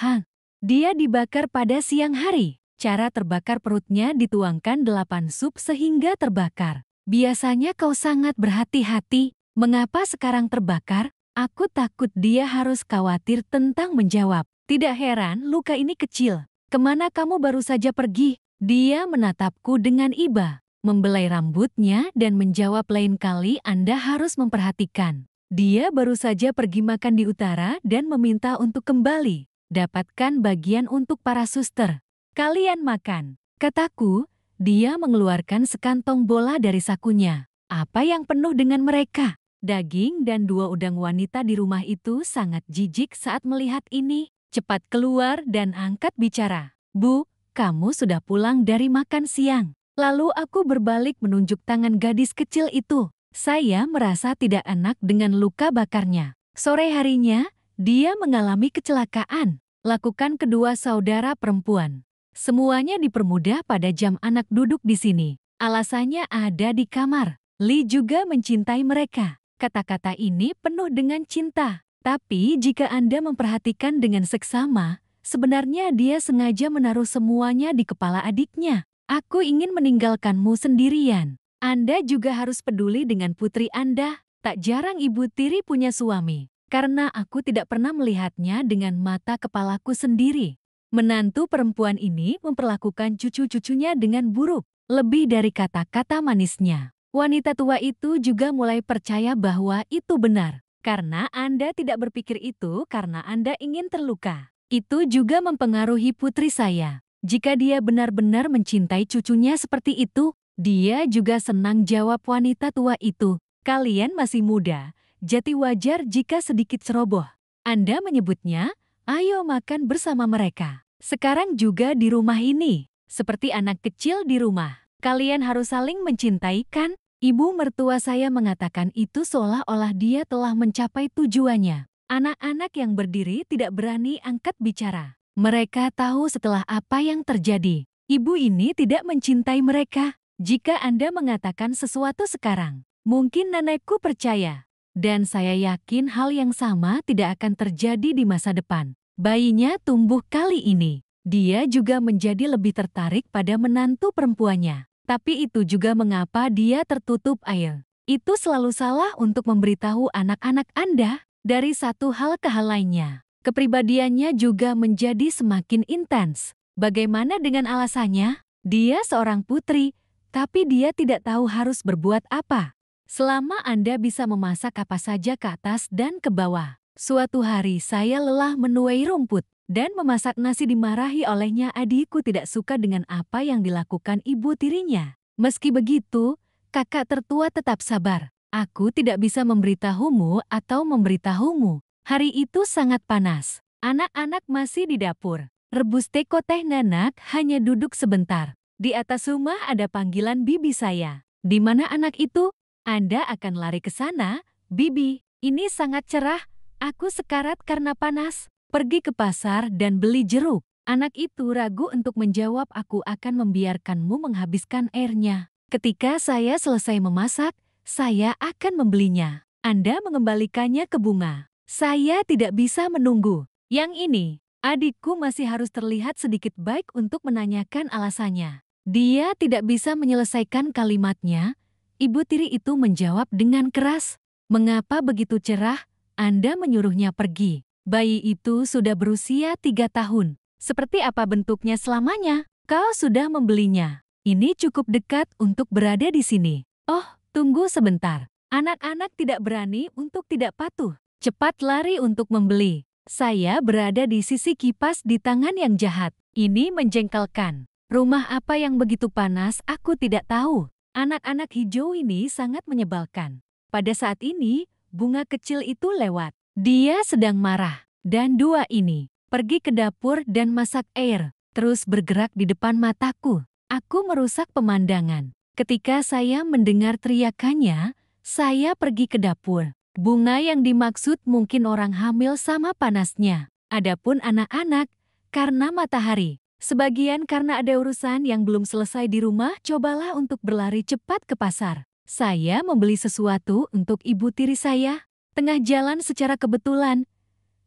Dia dibakar pada siang hari. Cara terbakar perutnya dituangkan 8 sup sehingga terbakar. Biasanya kau sangat berhati-hati. Mengapa sekarang terbakar? Aku takut dia harus khawatir tentang menjawab. Tidak heran luka ini kecil. Kemana kamu baru saja pergi? Dia menatapku dengan iba, membelai rambutnya dan menjawab, lain kali Anda harus memperhatikan. Dia baru saja pergi makan di utara dan meminta untuk kembali. Dapatkan bagian untuk para suster. Kalian makan, kataku. Dia mengeluarkan sekantong bola dari sakunya. Apa yang penuh dengan mereka? Daging dan 2 udang wanita di rumah itu sangat jijik saat melihat ini. Cepat keluar dan angkat bicara. Bu, kamu sudah pulang dari makan siang. Lalu aku berbalik menunjuk tangan gadis kecil itu. Saya merasa tidak enak dengan luka bakarnya. Sore harinya, dia mengalami kecelakaan. Lakukan kedua saudara perempuan. Semuanya dipermudah pada jam anak duduk di sini. Alasannya ada di kamar. Lee juga mencintai mereka. Kata-kata ini penuh dengan cinta. Tapi jika Anda memperhatikan dengan seksama, sebenarnya dia sengaja menaruh semuanya di kepala adiknya. Aku ingin meninggalkanmu sendirian. Anda juga harus peduli dengan putri Anda. Tak jarang ibu tiri punya suami. Karena aku tidak pernah melihatnya dengan mata kepalaku sendiri. Menantu perempuan ini memperlakukan cucu-cucunya dengan buruk. Lebih dari kata-kata manisnya. Wanita tua itu juga mulai percaya bahwa itu benar. Karena Anda tidak berpikir itu karena Anda ingin terluka. Itu juga mempengaruhi putri saya. Jika dia benar-benar mencintai cucunya seperti itu, dia juga senang, jawab wanita tua itu. Kalian masih muda, jadi wajar jika sedikit ceroboh. Anda menyebutnya, ayo makan bersama mereka. Sekarang juga di rumah ini, seperti anak kecil di rumah. Kalian harus saling mencintai, kan? Ibu mertua saya mengatakan itu seolah-olah dia telah mencapai tujuannya. Anak-anak yang berdiri tidak berani angkat bicara. Mereka tahu setelah apa yang terjadi. Ibu ini tidak mencintai mereka. Jika Anda mengatakan sesuatu sekarang, mungkin nenekku percaya. Dan saya yakin hal yang sama tidak akan terjadi di masa depan. Bayinya tumbuh kali ini. Dia juga menjadi lebih tertarik pada menantu perempuannya. Tapi itu juga mengapa dia tertutup air. Itu selalu salah untuk memberitahu anak-anak Anda dari satu hal ke hal lainnya. Kepribadiannya juga menjadi semakin intens. Bagaimana dengan alasannya? Dia seorang putri, tapi dia tidak tahu harus berbuat apa. Selama Anda bisa memasak apa saja ke atas dan ke bawah. Suatu hari saya lelah menuai rumput dan memasak nasi, dimarahi olehnya. Adikku tidak suka dengan apa yang dilakukan ibu tirinya. Meski begitu, kakak tertua tetap sabar. Aku tidak bisa memberitahumu atau memberitahumu. Hari itu sangat panas. Anak-anak masih di dapur. Rebus teko teh. Nanak hanya duduk sebentar. Di atas rumah ada panggilan bibi saya. Di mana anak itu? Anda akan lari ke sana, Bibi. Ini sangat cerah. Aku sekarat karena panas. Pergi ke pasar dan beli jeruk. Anak itu ragu untuk menjawab. Aku akan membiarkanmu menghabiskan airnya. Ketika saya selesai memasak, saya akan membelinya. Anda mengembalikannya ke bunga. Saya tidak bisa menunggu. Yang ini, adikku masih harus terlihat sedikit baik untuk menanyakan alasannya. Dia tidak bisa menyelesaikan kalimatnya. Ibu tiri itu menjawab dengan keras. Mengapa begitu cerah? Anda menyuruhnya pergi. Bayi itu sudah berusia 3 tahun. Seperti apa bentuknya selamanya? Kau sudah membelinya. Ini cukup dekat untuk berada di sini. Oh, tunggu sebentar. Anak-anak tidak berani untuk tidak patuh. Cepat lari untuk membeli. Saya berada di sisi kipas di tangan yang jahat. Ini menjengkelkan. Rumah apa yang begitu panas, aku tidak tahu. Anak-anak hijau ini sangat menyebalkan. Pada saat ini, bunga kecil itu lewat. Dia sedang marah. Dan dua ini pergi ke dapur dan masak air. Terus bergerak di depan mataku. Aku merusak pemandangan. Ketika saya mendengar teriakannya, saya pergi ke dapur. Bunga yang dimaksud mungkin orang hamil sama panasnya. Adapun anak-anak, karena matahari. Sebagian karena ada urusan yang belum selesai di rumah, cobalah untuk berlari cepat ke pasar. Saya membeli sesuatu untuk ibu tiri saya. Tengah jalan secara kebetulan,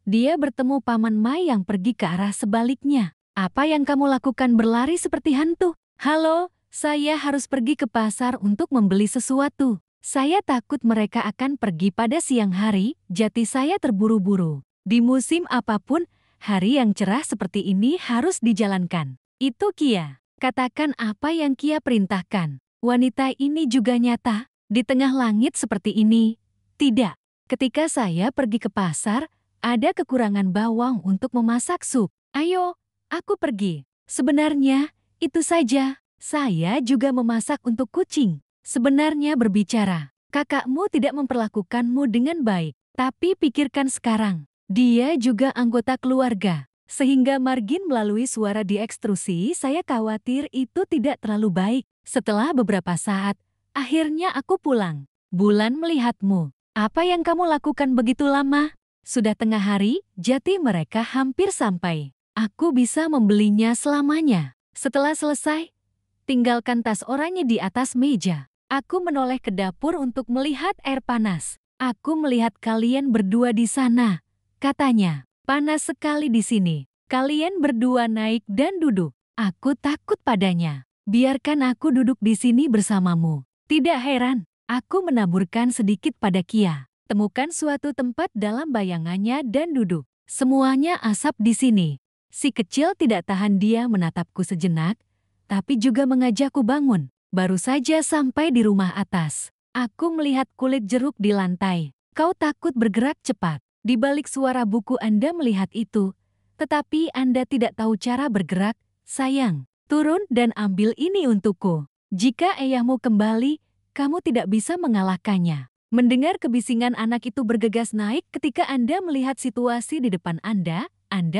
dia bertemu Paman Mai yang pergi ke arah sebaliknya. Apa yang kamu lakukan berlari seperti hantu? Halo, saya harus pergi ke pasar untuk membeli sesuatu. Saya takut mereka akan pergi pada siang hari, jadi saya terburu-buru. Di musim apapun, hari yang cerah seperti ini harus dijalankan. Itu Kia. Katakan apa yang Kia perintahkan. Wanita ini juga nyata. Di tengah langit seperti ini. Tidak. Ketika saya pergi ke pasar, ada kekurangan bawang untuk memasak sup. Ayo, aku pergi. Sebenarnya, itu saja. Saya juga memasak untuk kucing. Sebenarnya berbicara, kakakmu tidak memperlakukanmu dengan baik. Tapi pikirkan sekarang. Dia juga anggota keluarga, sehingga margin melalui suara diekstrusi saya khawatir itu tidak terlalu baik. Setelah beberapa saat, akhirnya aku pulang. Bulan melihatmu. Apa yang kamu lakukan begitu lama? Sudah tengah hari, jadi mereka hampir sampai. Aku bisa membelinya selamanya. Setelah selesai, tinggalkan tas oranye di atas meja. Aku menoleh ke dapur untuk melihat air panas. Aku melihat kalian berdua di sana. Katanya, panas sekali di sini. Kalian berdua naik dan duduk. Aku takut padanya. Biarkan aku duduk di sini bersamamu. Tidak heran, aku menaburkan sedikit pada Kia. Temukan suatu tempat dalam bayangannya dan duduk. Semuanya asap di sini. Si kecil tidak tahan dia menatapku sejenak, tapi juga mengajakku bangun. Baru saja sampai di rumah atas. Aku melihat kulit jeruk di lantai. Kau takut bergerak cepat. Di balik suara buku Anda melihat itu, tetapi Anda tidak tahu cara bergerak. Sayang, turun dan ambil ini untukku. Jika ayahmu kembali, kamu tidak bisa mengalahkannya. Mendengar kebisingan anak itu bergegas naik ketika Anda melihat situasi di depan Anda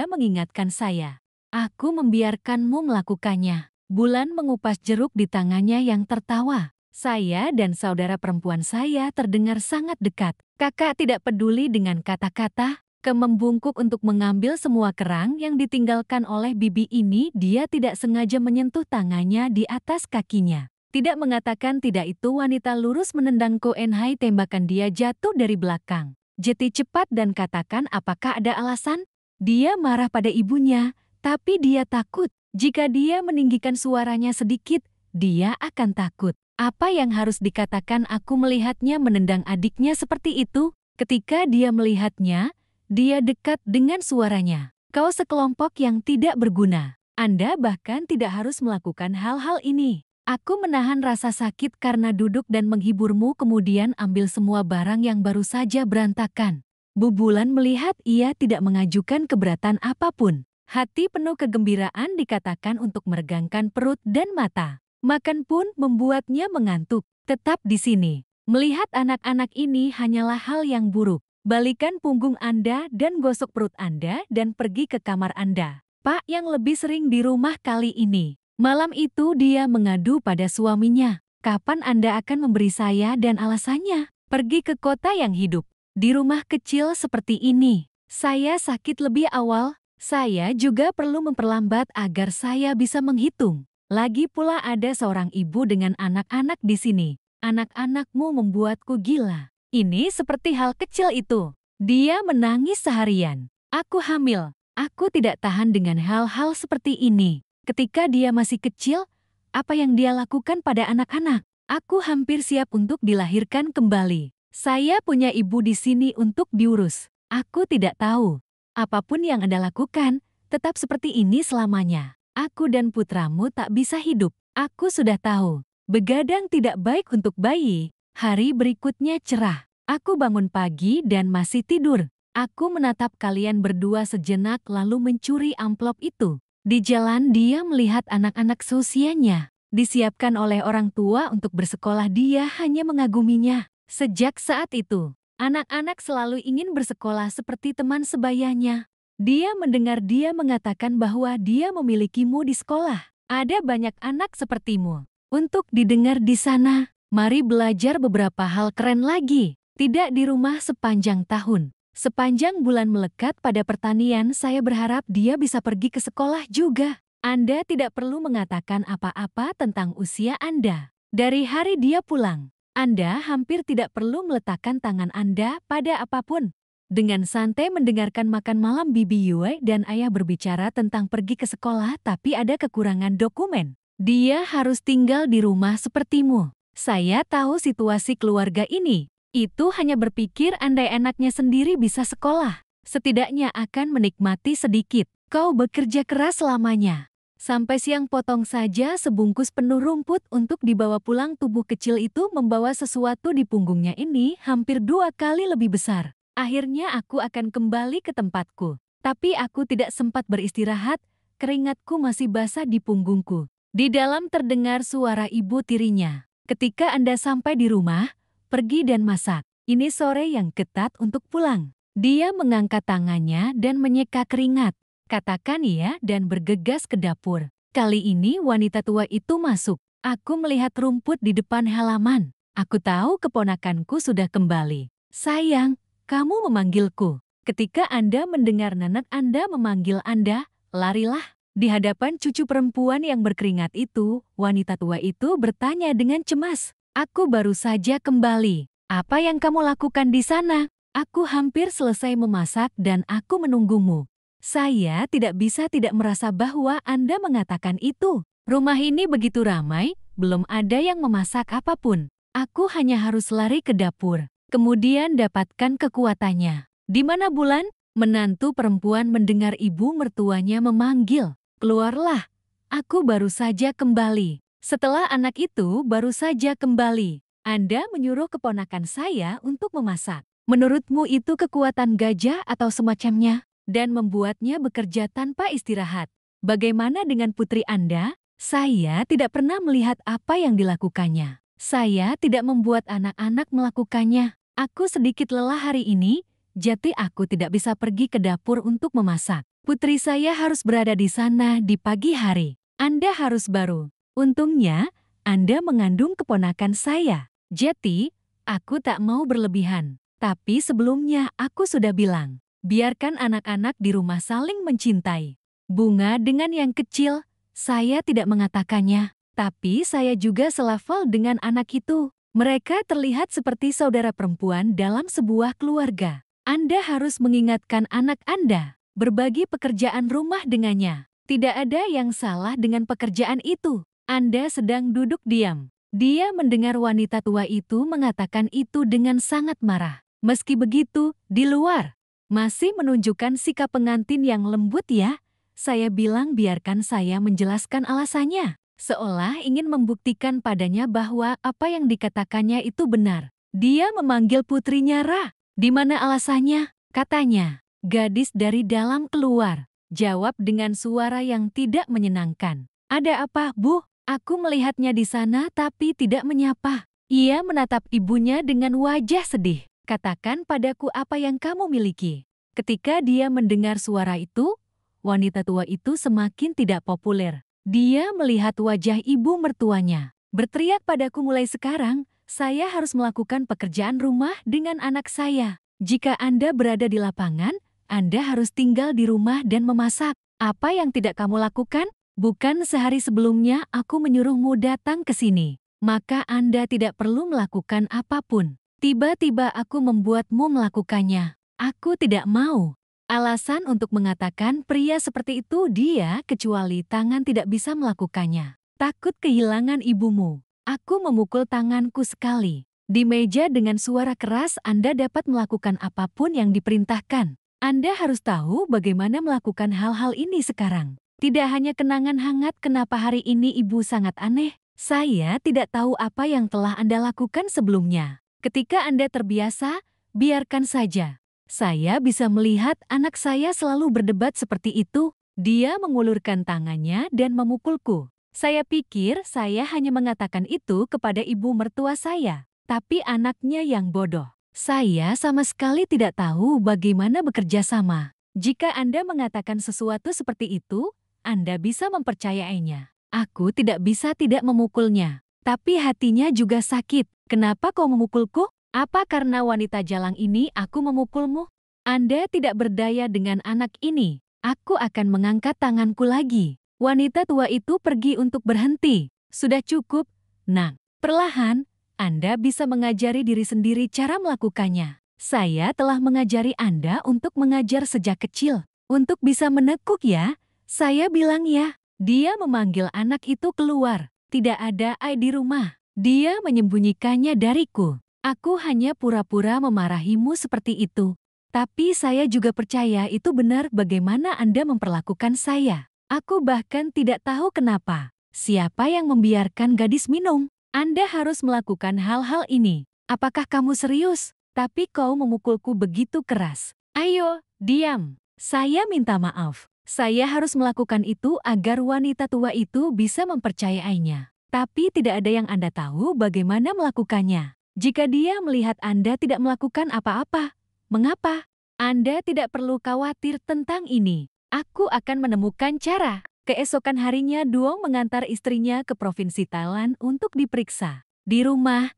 mengingatkan saya. Aku membiarkanmu melakukannya. Bulan mengupas jeruk di tangannya yang tertawa. Saya dan saudara perempuan saya terdengar sangat dekat. Kakak tidak peduli dengan kata-kata. Membungkuk untuk mengambil semua kerang yang ditinggalkan oleh bibi ini. Dia tidak sengaja menyentuh tangannya di atas kakinya. Tidak mengatakan tidak, itu wanita lurus menendang Koenhai, tembakan dia jatuh dari belakang. Jeti cepat dan katakan apakah ada alasan? Dia marah pada ibunya, tapi dia takut. Jika dia meninggikan suaranya sedikit, dia akan takut. Apa yang harus dikatakan? Aku melihatnya menendang adiknya seperti itu. Ketika dia melihatnya, dia dekat dengan suaranya. Kau sekelompok yang tidak berguna. Anda bahkan tidak harus melakukan hal-hal ini. Aku menahan rasa sakit karena duduk dan menghiburmu, kemudian ambil semua barang yang baru saja berantakan. Bu Bulan melihat ia tidak mengajukan keberatan apapun. Hati penuh kegembiraan dikatakan untuk meregangkan perut dan mata. Makan pun membuatnya mengantuk. Tetap di sini. Melihat anak-anak ini hanyalah hal yang buruk. Balikan punggung Anda dan gosok perut Anda dan pergi ke kamar Anda. Pak yang lebih sering di rumah kali ini. Malam itu dia mengadu pada suaminya. Kapan Anda akan memberi saya? Dan alasannya, pergi ke kota yang hidup. Di rumah kecil seperti ini. Saya sakit lebih awal. Saya juga perlu memperlambat agar saya bisa menghitung. Lagi pula ada seorang ibu dengan anak-anak di sini. Anak-anakmu membuatku gila. Ini seperti hal kecil itu. Dia menangis seharian. Aku hamil. Aku tidak tahan dengan hal-hal seperti ini. Ketika dia masih kecil, apa yang dia lakukan pada anak-anak? Aku hampir siap untuk dilahirkan kembali. Saya punya ibu di sini untuk diurus. Aku tidak tahu. Apapun yang Anda lakukan, tetap seperti ini selamanya. Aku dan putramu tak bisa hidup. Aku sudah tahu. Begadang tidak baik untuk bayi. Hari berikutnya cerah. Aku bangun pagi dan masih tidur. Aku menatap kalian berdua sejenak lalu mencuri amplop itu. Di jalan dia melihat anak-anak seusianya. Disiapkan oleh orang tua untuk bersekolah, dia hanya mengaguminya. Sejak saat itu, anak-anak selalu ingin bersekolah seperti teman sebayanya. Dia mendengar dia mengatakan bahwa dia memilikimu di sekolah. Ada banyak anak sepertimu. Untuk didengar di sana, mari belajar beberapa hal keren lagi. Tidak di rumah sepanjang tahun. Sepanjang bulan melekat pada pertanian, saya berharap dia bisa pergi ke sekolah juga. Anda tidak perlu mengatakan apa-apa tentang usia Anda. Dari hari dia pulang, Anda hampir tidak perlu meletakkan tangan Anda pada apapun. Dengan santai mendengarkan makan malam Bibi Yue dan ayah berbicara tentang pergi ke sekolah, tapi ada kekurangan dokumen. Dia harus tinggal di rumah sepertimu. Saya tahu situasi keluarga ini. Itu hanya berpikir andai anaknya sendiri bisa sekolah. Setidaknya akan menikmati sedikit. Kau bekerja keras selamanya. Sampai siang potong saja sebungkus penuh rumput untuk dibawa pulang. Tubuh kecil itu membawa sesuatu di punggungnya ini hampir 2 kali lebih besar. Akhirnya aku akan kembali ke tempatku. Tapi aku tidak sempat beristirahat, keringatku masih basah di punggungku. Di dalam terdengar suara ibu tirinya. Ketika Anda sampai di rumah, pergi dan masak. Ini sore yang ketat untuk pulang. Dia mengangkat tangannya dan menyeka keringat. Katakan iya dan bergegas ke dapur. Kali ini wanita tua itu masuk. Aku melihat rumput di depan halaman. Aku tahu keponakanku sudah kembali. Sayang, kamu memanggilku. Ketika Anda mendengar nenek Anda memanggil Anda, larilah. Di hadapan cucu perempuan yang berkeringat itu, wanita tua itu bertanya dengan cemas. Aku baru saja kembali. Apa yang kamu lakukan di sana? Aku hampir selesai memasak dan aku menunggumu. Saya tidak bisa tidak merasa bahwa Anda mengatakan itu. Rumah ini begitu ramai, belum ada yang memasak apapun. Aku hanya harus lari ke dapur, kemudian dapatkan kekuatannya. Di mana Bulan? Menantu perempuan mendengar ibu mertuanya memanggil. Keluarlah, aku baru saja kembali. Setelah anak itu baru saja kembali, Anda menyuruh keponakan saya untuk memasak. Menurutmu itu kekuatan gajah atau semacamnya? Dan membuatnya bekerja tanpa istirahat. Bagaimana dengan putri Anda? Saya tidak pernah melihat apa yang dilakukannya. Saya tidak membuat anak-anak melakukannya. Aku sedikit lelah hari ini, jadi aku tidak bisa pergi ke dapur untuk memasak. Putri saya harus berada di sana di pagi hari. Anda harus baru. Untungnya, Anda mengandung keponakan saya. Jadi, aku tak mau berlebihan. Tapi sebelumnya aku sudah bilang, biarkan anak-anak di rumah saling mencintai. Bunga dengan yang kecil, saya tidak mengatakannya. Tapi saya juga selevel dengan anak itu. Mereka terlihat seperti saudara perempuan dalam sebuah keluarga. Anda harus mengingatkan anak Anda, berbagi pekerjaan rumah dengannya. Tidak ada yang salah dengan pekerjaan itu. Anda sedang duduk diam. Dia mendengar wanita tua itu mengatakan itu dengan sangat marah. Meski begitu, di luar masih menunjukkan sikap pengantin yang lembut ya. Saya bilang biarkan saya menjelaskan alasannya. Seolah ingin membuktikan padanya bahwa apa yang dikatakannya itu benar. Dia memanggil putrinya Ra. Di mana alasannya? Katanya. Gadis dari dalam keluar. Jawab dengan suara yang tidak menyenangkan. Ada apa, Bu? Aku melihatnya di sana tapi tidak menyapa. Ia menatap ibunya dengan wajah sedih. Katakan padaku apa yang kamu miliki. Ketika dia mendengar suara itu, wanita tua itu semakin tidak populer. Dia melihat wajah ibu mertuanya. Berteriak padaku mulai sekarang, saya harus melakukan pekerjaan rumah dengan anak saya. Jika Anda berada di lapangan, Anda harus tinggal di rumah dan memasak. Apa yang tidak kamu lakukan? Bukan sehari sebelumnya aku menyuruhmu datang ke sini. Maka Anda tidak perlu melakukan apapun. Tiba-tiba aku membuatmu melakukannya. Aku tidak mau. Alasan untuk mengatakan pria seperti itu dia kecuali tangan tidak bisa melakukannya. Takut kehilangan ibumu. Aku memukul tanganku sekali. Di meja dengan suara keras Anda dapat melakukan apapun yang diperintahkan. Anda harus tahu bagaimana melakukan hal-hal ini sekarang. Tidak hanya kenangan hangat kenapa hari ini Ibu sangat aneh. Saya tidak tahu apa yang telah Anda lakukan sebelumnya. Ketika Anda terbiasa, biarkan saja. Saya bisa melihat anak saya selalu berdebat seperti itu. Dia mengulurkan tangannya dan memukulku. Saya pikir saya hanya mengatakan itu kepada ibu mertua saya, tapi anaknya yang bodoh. Saya sama sekali tidak tahu bagaimana bekerja sama. Jika Anda mengatakan sesuatu seperti itu, Anda bisa mempercayainya. Aku tidak bisa tidak memukulnya, tapi hatinya juga sakit. Kenapa kau memukulku? Apa karena wanita jalang ini aku memukulmu? Anda tidak berdaya dengan anak ini. Aku akan mengangkat tanganku lagi. Wanita tua itu pergi untuk berhenti. Sudah cukup, Nak. Perlahan, Anda bisa mengajari diri sendiri cara melakukannya. Saya telah mengajari Anda untuk mengajar sejak kecil. Untuk bisa menekuk ya, saya bilang ya. Dia memanggil anak itu keluar. Tidak ada Ai di rumah. Dia menyembunyikannya dariku. Aku hanya pura-pura memarahimu seperti itu. Tapi saya juga percaya itu benar bagaimana Anda memperlakukan saya. Aku bahkan tidak tahu kenapa. Siapa yang membiarkan gadis minum? Anda harus melakukan hal-hal ini. Apakah kamu serius? Tapi kau memukulku begitu keras. Ayo, diam. Saya minta maaf. Saya harus melakukan itu agar wanita tua itu bisa mempercayainya. Tapi tidak ada yang Anda tahu bagaimana melakukannya. Jika dia melihat Anda tidak melakukan apa-apa, mengapa? Anda tidak perlu khawatir tentang ini. Aku akan menemukan cara. Keesokan harinya Duong mengantar istrinya ke Provinsi Thailand untuk diperiksa. Di rumah,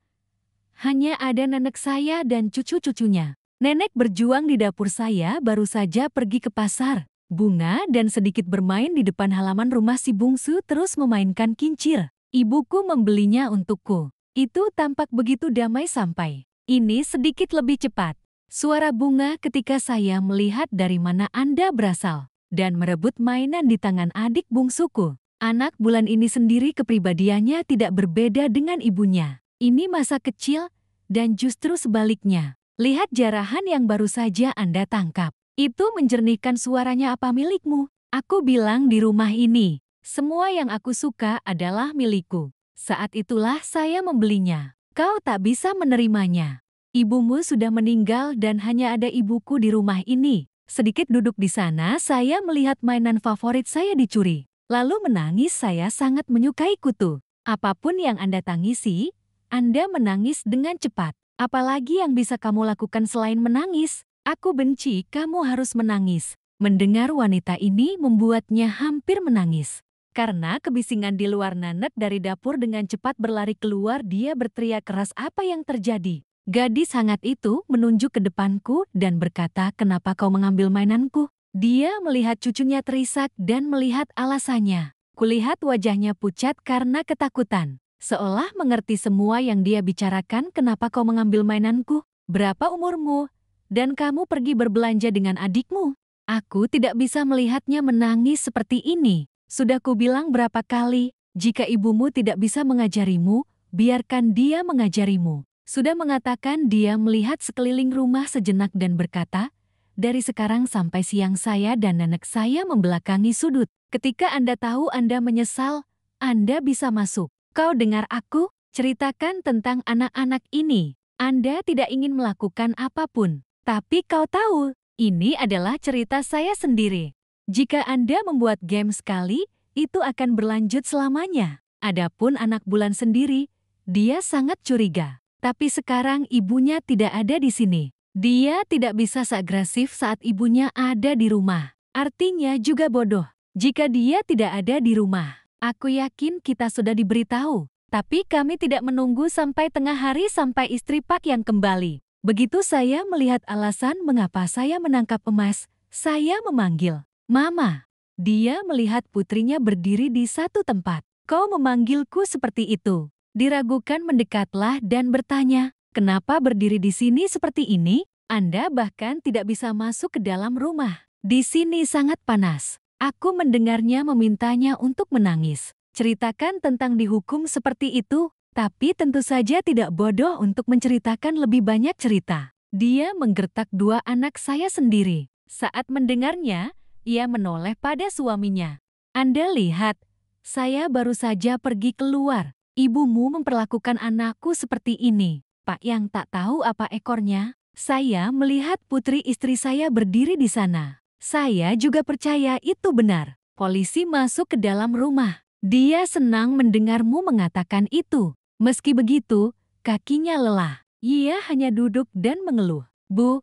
hanya ada nenek saya dan cucu-cucunya. Nenek berjuang di dapur, saya baru saja pergi ke pasar. Bunga dan sedikit bermain di depan halaman rumah si bungsu terus memainkan kincir. Ibuku membelinya untukku. Itu tampak begitu damai sampai. Ini sedikit lebih cepat. Suara bunga ketika saya melihat dari mana Anda berasal. Dan merebut mainan di tangan adik bungsuku. Anak bulan ini sendiri kepribadiannya tidak berbeda dengan ibunya. Ini masa kecil dan justru sebaliknya. Lihat jarahan yang baru saja Anda tangkap. Itu menjernihkan suaranya. Apa milikmu? Aku bilang di rumah ini. Semua yang aku suka adalah milikku. Saat itulah saya membelinya. Kau tak bisa menerimanya. Ibumu sudah meninggal dan hanya ada ibuku di rumah ini. Sedikit duduk di sana, saya melihat mainan favorit saya dicuri. Lalu menangis. Saya sangat menyukai kutu. Apapun yang Anda tangisi, Anda menangis dengan cepat. Apalagi yang bisa kamu lakukan selain menangis? Aku benci kamu harus menangis. Mendengar wanita ini membuatnya hampir menangis. Karena kebisingan di luar, nenek dari dapur dengan cepat berlari keluar. Dia berteriak keras, apa yang terjadi? Gadis hangat itu menunjuk ke depanku dan berkata, kenapa kau mengambil mainanku? Dia melihat cucunya terisak dan melihat alasannya. Kulihat wajahnya pucat karena ketakutan. Seolah mengerti semua yang dia bicarakan. Kenapa kau mengambil mainanku? Berapa umurmu? Dan kamu pergi berbelanja dengan adikmu? Aku tidak bisa melihatnya menangis seperti ini. Sudah kubilang berapa kali, jika ibumu tidak bisa mengajarimu, biarkan dia mengajarimu. Sudah mengatakan. Dia melihat sekeliling rumah sejenak dan berkata, dari sekarang sampai siang saya dan nenek saya membelakangi sudut. Ketika Anda tahu Anda menyesal, Anda bisa masuk. Kau dengar aku? Ceritakan tentang anak-anak ini. Anda tidak ingin melakukan apapun. Tapi kau tahu, ini adalah cerita saya sendiri. Jika Anda membuat game sekali, itu akan berlanjut selamanya. Adapun anak bulan sendiri, dia sangat curiga. Tapi sekarang ibunya tidak ada di sini. Dia tidak bisa seagresif saat ibunya ada di rumah. Artinya juga bodoh. Jika dia tidak ada di rumah, aku yakin kita sudah diberitahu. Tapi kami tidak menunggu sampai tengah hari sampai istri Pak yang kembali. Begitu saya melihat alasan mengapa saya menangkap emas, saya memanggil, Mama. Dia melihat putrinya berdiri di satu tempat. Kau memanggilku seperti itu. Diragukan mendekatlah dan bertanya, kenapa berdiri di sini seperti ini? Anda bahkan tidak bisa masuk ke dalam rumah. Di sini sangat panas. Aku mendengarnya memintanya untuk menangis. Ceritakan tentang dihukum seperti itu. Tapi tentu saja tidak bodoh untuk menceritakan lebih banyak cerita. Dia menggertak dua anak saya sendiri. Saat mendengarnya, ia menoleh pada suaminya. Anda lihat, saya baru saja pergi keluar. Ibumu memperlakukan anakku seperti ini. Pak yang tak tahu apa ekornya. Saya melihat putri istri saya berdiri di sana. Saya juga percaya itu benar. Polisi masuk ke dalam rumah. Dia senang mendengarmu mengatakan itu. Meski begitu, kakinya lelah. Ia hanya duduk dan mengeluh. Bu,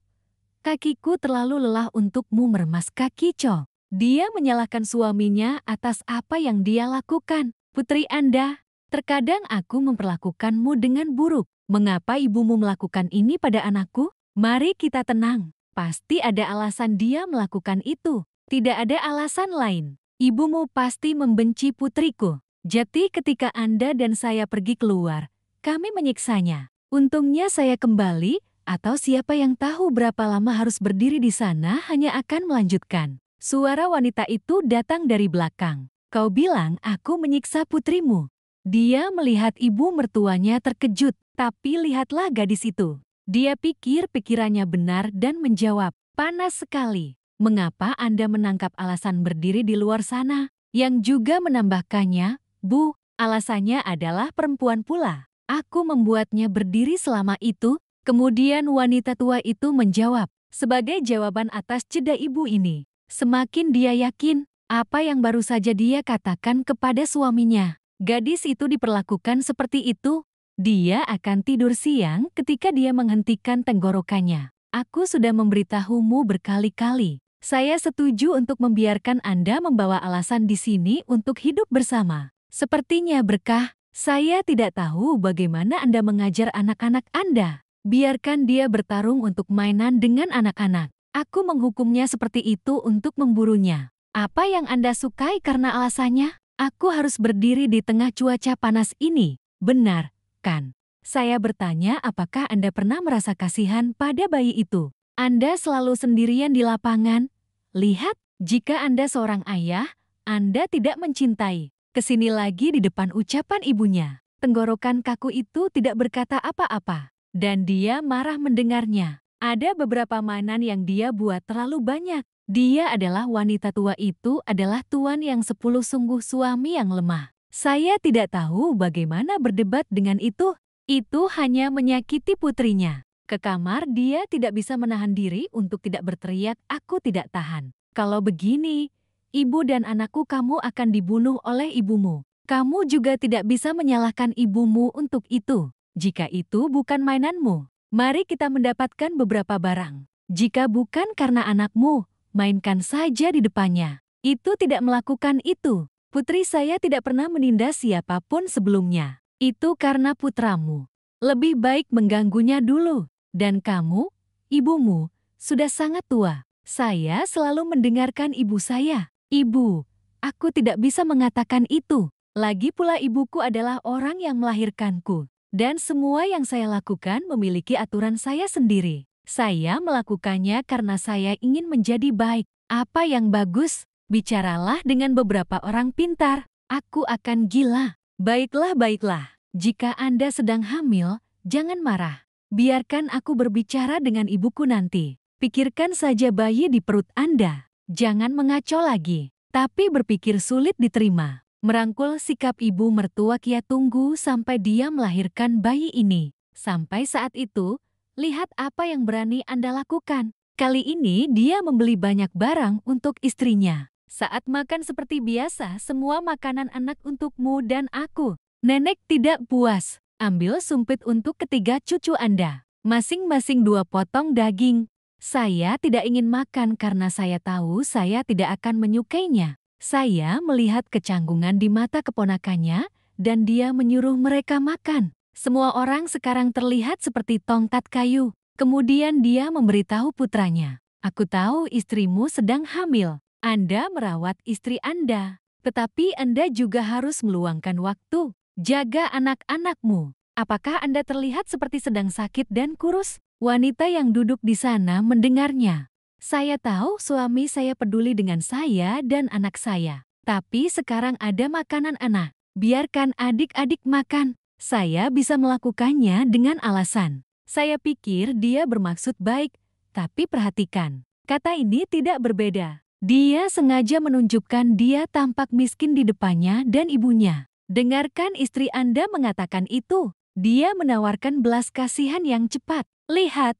kakiku terlalu lelah untukmu meremas kaki Cho. Dia menyalahkan suaminya atas apa yang dia lakukan. Putri Anda, terkadang aku memperlakukanmu dengan buruk. Mengapa ibumu melakukan ini pada anakku? Mari kita tenang. Pasti ada alasan dia melakukan itu. Tidak ada alasan lain. Ibumu pasti membenci putriku. Jadi ketika Anda dan saya pergi keluar, kami menyiksanya. Untungnya saya kembali, atau siapa yang tahu berapa lama harus berdiri di sana hanya akan melanjutkan. Suara wanita itu datang dari belakang. Kau bilang aku menyiksa putrimu. Dia melihat ibu mertuanya terkejut, tapi lihatlah gadis itu. Dia pikir pikirannya benar dan menjawab, panas sekali. Mengapa Anda menangkap alasan berdiri di luar sana? Yang juga menambahkannya, Bu, alasannya adalah perempuan pula. Aku membuatnya berdiri selama itu. Kemudian wanita tua itu menjawab, sebagai jawaban atas jeda ibu ini. Semakin dia yakin, apa yang baru saja dia katakan kepada suaminya. Gadis itu diperlakukan seperti itu. Dia akan tidur siang ketika dia menghentikan tenggorokannya. Aku sudah memberitahumu berkali-kali. Saya setuju untuk membiarkan Anda membawa alasan di sini untuk hidup bersama. Sepertinya berkah, saya tidak tahu bagaimana Anda mengajar anak-anak Anda. Biarkan dia bertarung untuk mainan dengan anak-anak. Aku menghukumnya seperti itu untuk memburunya. Apa yang Anda sukai karena alasannya? Aku harus berdiri di tengah cuaca panas ini. Benar, kan? Saya bertanya apakah Anda pernah merasa kasihan pada bayi itu? Anda selalu sendirian di lapangan. Lihat, jika Anda seorang ayah, Anda tidak mencintai. Kesini lagi di depan ucapan ibunya. Tenggorokan kaku itu tidak berkata apa-apa. Dan dia marah mendengarnya. Ada beberapa mainan yang dia buat terlalu banyak. Dia adalah wanita tua itu adalah tuan yang 10 sungguh suami yang lemah. Saya tidak tahu bagaimana berdebat dengan itu. Itu hanya menyakiti putrinya. Ke kamar dia tidak bisa menahan diri untuk tidak berteriak, aku tidak tahan. Kalau begini, ibu dan anakku kamu akan dibunuh oleh ibumu. Kamu juga tidak bisa menyalahkan ibumu untuk itu. Jika itu bukan mainanmu, mari kita mendapatkan beberapa barang. Jika bukan karena anakmu, mainkan saja di depannya. Itu tidak melakukan itu. Putri saya tidak pernah menindas siapapun sebelumnya. Itu karena putramu. Lebih baik mengganggunya dulu. Dan kamu, ibumu, sudah sangat tua. Saya selalu mendengarkan ibu saya. Ibu, aku tidak bisa mengatakan itu. Lagi pula ibuku adalah orang yang melahirkanku. Dan semua yang saya lakukan memiliki aturan saya sendiri. Saya melakukannya karena saya ingin menjadi baik. Apa yang bagus? Bicaralah dengan beberapa orang pintar. Aku akan gila. Baiklah, baiklah. Jika Anda sedang hamil, jangan marah. Biarkan aku berbicara dengan ibuku nanti. Pikirkan saja bayi di perut Anda. Jangan mengaco lagi. Tapi berpikir sulit diterima. Merangkul sikap ibu mertua Kia tunggu sampai dia melahirkan bayi ini. Sampai saat itu, lihat apa yang berani Anda lakukan. Kali ini dia membeli banyak barang untuk istrinya. Saat makan seperti biasa, semua makanan anak untukmu dan aku. Nenek tidak puas. Ambil sumpit untuk ketiga cucu Anda. Masing-masing 2 potong daging. Saya tidak ingin makan karena saya tahu saya tidak akan menyukainya. Saya melihat kecanggungan di mata keponakannya, dan dia menyuruh mereka makan. Semua orang sekarang terlihat seperti tongkat kayu. Kemudian dia memberitahu putranya, aku tahu istrimu sedang hamil. Anda merawat istri Anda. Tetapi Anda juga harus meluangkan waktu. Jaga anak-anakmu. Apakah Anda terlihat seperti sedang sakit dan kurus? Wanita yang duduk di sana mendengarnya. Saya tahu suami saya peduli dengan saya dan anak saya. Tapi sekarang ada makanan anak. Biarkan adik-adik makan. Saya bisa melakukannya dengan alasan. Saya pikir dia bermaksud baik, tapi perhatikan, kata ini tidak berbeda. Dia sengaja menunjukkan dia tampak miskin di depannya dan ibunya. Dengarkan istri Anda mengatakan itu. Dia menawarkan belas kasihan yang cepat. Lihat,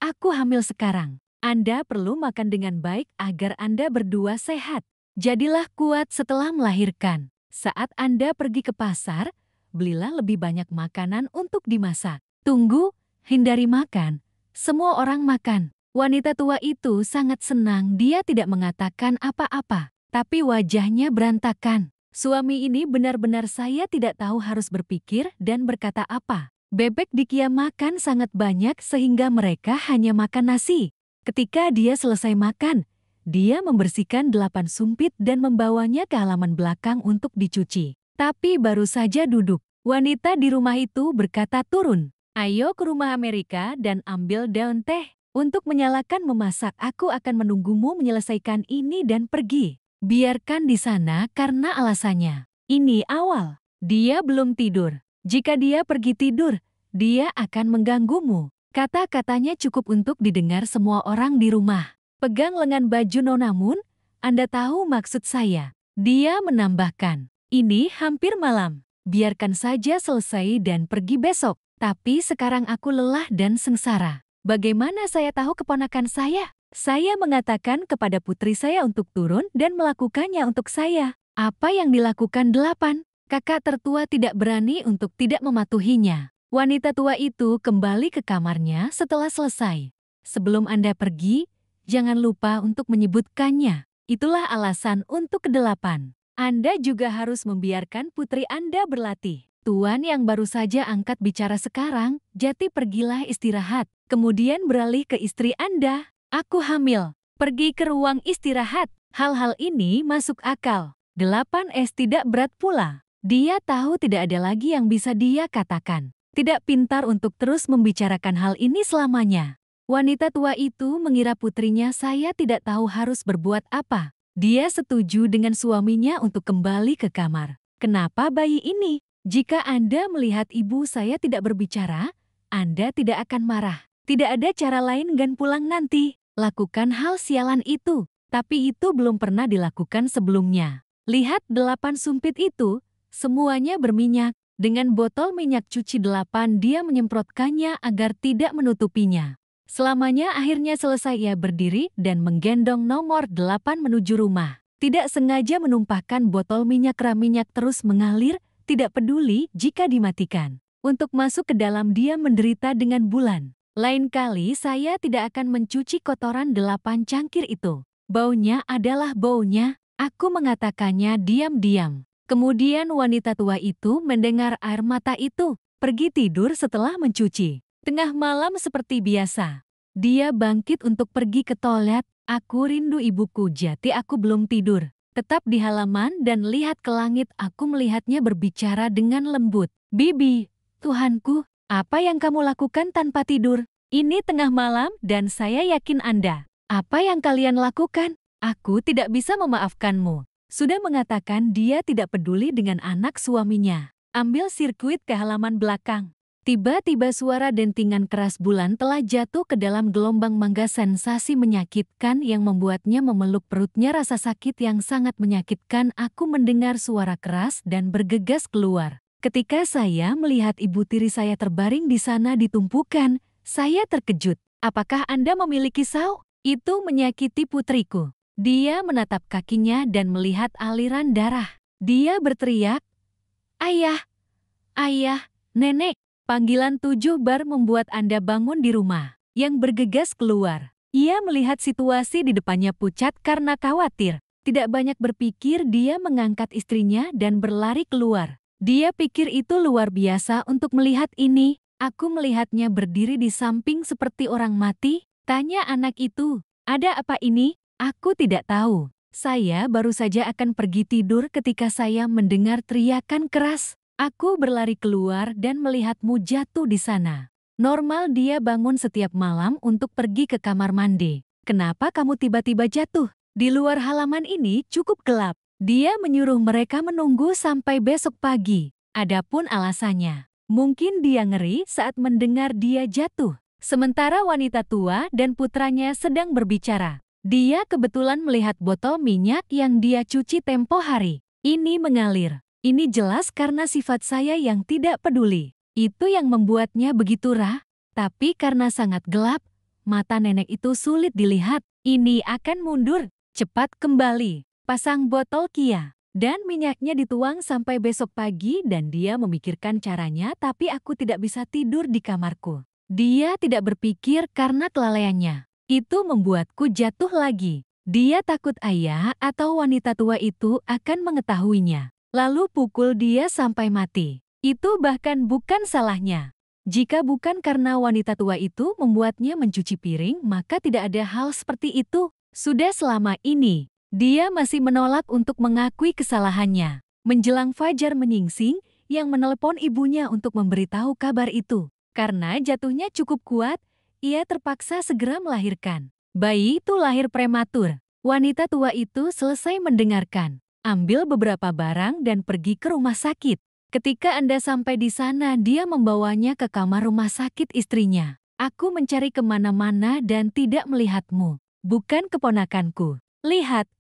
aku hamil sekarang. Anda perlu makan dengan baik agar Anda berdua sehat. Jadilah kuat setelah melahirkan. Saat Anda pergi ke pasar, belilah lebih banyak makanan untuk dimasak. Tunggu, hindari makan. Semua orang makan. Wanita tua itu sangat senang. Dia tidak mengatakan apa-apa, tapi wajahnya berantakan. Suami ini benar-benar saya tidak tahu harus berpikir dan berkata apa. Bebek di Kia makan sangat banyak sehingga mereka hanya makan nasi. Ketika dia selesai makan, dia membersihkan 8 sumpit dan membawanya ke halaman belakang untuk dicuci. Tapi baru saja duduk, wanita di rumah itu berkata, turun. Ayo ke rumah Amerika dan ambil daun teh. Untuk menyalakan memasak, aku akan menunggumu menyelesaikan ini dan pergi. Biarkan di sana karena alasannya. Ini awal. Dia belum tidur. Jika dia pergi tidur, dia akan mengganggumu. Kata-katanya cukup untuk didengar semua orang di rumah. Pegang lengan baju Nona Moon, Anda tahu maksud saya. Dia menambahkan, ini hampir malam. Biarkan saja selesai dan pergi besok. Tapi sekarang aku lelah dan sengsara. Bagaimana saya tahu keponakan saya? Saya mengatakan kepada putri saya untuk turun dan melakukannya untuk saya. Apa yang dilakukan 8? Kakak tertua tidak berani untuk tidak mematuhinya. Wanita tua itu kembali ke kamarnya setelah selesai. Sebelum Anda pergi, jangan lupa untuk menyebutkannya. Itulah alasan untuk ke-8. Anda juga harus membiarkan putri Anda berlatih. Tuan yang baru saja angkat bicara sekarang, Jati pergilah istirahat. Kemudian beralih ke istri Anda. Aku hamil. Pergi ke ruang istirahat. Hal-hal ini masuk akal. 8S tidak berat pula. Dia tahu tidak ada lagi yang bisa dia katakan. Tidak pintar untuk terus membicarakan hal ini selamanya. Wanita tua itu mengira putrinya saya tidak tahu harus berbuat apa. Dia setuju dengan suaminya untuk kembali ke kamar. Kenapa bayi ini? Jika Anda melihat ibu saya tidak berbicara, Anda tidak akan marah. Tidak ada cara lain dan pulang nanti. Lakukan hal sialan itu. Tapi itu belum pernah dilakukan sebelumnya. Lihat 8 sumpit itu, semuanya berminyak. Dengan botol minyak cuci 8 dia menyemprotkannya agar tidak menutupinya. Selamanya akhirnya selesai ia berdiri dan menggendong nomor 8 menuju rumah. Tidak sengaja menumpahkan botol minyak minyak terus mengalir. Tidak peduli jika dimatikan. Untuk masuk ke dalam dia menderita dengan bulan. Lain kali saya tidak akan mencuci kotoran 8 cangkir itu. Baunya adalah baunya. Aku mengatakannya diam-diam. Kemudian wanita tua itu mendengar air mata itu. Pergi tidur setelah mencuci. Tengah malam seperti biasa. Dia bangkit untuk pergi ke toilet. Aku rindu ibuku, Jati aku belum tidur. Tetap di halaman dan lihat ke langit, aku melihatnya berbicara dengan lembut. Bibi, Tuhanku, apa yang kamu lakukan tanpa tidur? Ini tengah malam dan saya yakin Anda. Apa yang kalian lakukan? Aku tidak bisa memaafkanmu. Sudah mengatakan dia tidak peduli dengan anak suaminya. Ambil sirkuit ke halaman belakang. Tiba-tiba suara dentingan keras bulan telah jatuh ke dalam gelombang mangga sensasi menyakitkan yang membuatnya memeluk perutnya rasa sakit yang sangat menyakitkan. Aku mendengar suara keras dan bergegas keluar. Ketika saya melihat ibu tiri saya terbaring di sana di tumpukan, saya terkejut. Apakah Anda memiliki saw? Itu menyakiti putriku. Dia menatap kakinya dan melihat aliran darah. Dia berteriak, Ayah, Ayah, Nenek. Panggilan 7 bar membuat Anda bangun di rumah. Yang bergegas keluar. Ia melihat situasi di depannya pucat karena khawatir. Tidak banyak berpikir dia mengangkat istrinya dan berlari keluar. Dia pikir itu luar biasa untuk melihat ini. Aku melihatnya berdiri di samping seperti orang mati. Tanya anak itu, ada apa ini? Aku tidak tahu. Saya baru saja akan pergi tidur ketika saya mendengar teriakan keras. Aku berlari keluar dan melihatmu jatuh di sana. Normal dia bangun setiap malam untuk pergi ke kamar mandi. Kenapa kamu tiba-tiba jatuh? Di luar halaman ini cukup gelap. Dia menyuruh mereka menunggu sampai besok pagi. Adapun alasannya, Mungkin dia ngeri saat mendengar dia jatuh. Sementara wanita tua dan putranya sedang berbicara. Dia kebetulan melihat botol minyak yang dia cuci tempo hari. Ini mengalir. Ini jelas karena sifat saya yang tidak peduli. Itu yang membuatnya begitu rah. Tapi karena sangat gelap, mata nenek itu sulit dilihat. Ini akan mundur. Cepat kembali. Pasang botol Kia. Dan minyaknya dituang sampai besok pagi dan dia memikirkan caranya, tapi aku tidak bisa tidur di kamarku. Dia tidak berpikir karena kelalaiannya. Itu membuatku jatuh lagi. Dia takut ayah atau wanita tua itu akan mengetahuinya. Lalu pukul dia sampai mati. Itu bahkan bukan salahnya. Jika bukan karena wanita tua itu membuatnya mencuci piring, maka tidak ada hal seperti itu. Sudah selama ini, dia masih menolak untuk mengakui kesalahannya. Menjelang fajar menyingsing, yang menelepon ibunya untuk memberitahu kabar itu. Karena jatuhnya cukup kuat, ia terpaksa segera melahirkan. Bayi itu lahir prematur. Wanita tua itu selesai mendengarkan. Ambil beberapa barang dan pergi ke rumah sakit. Ketika Anda sampai di sana, dia membawanya ke kamar rumah sakit istrinya. Aku mencari kemana-mana dan tidak melihatmu. Bukan keponakanku. Lihat,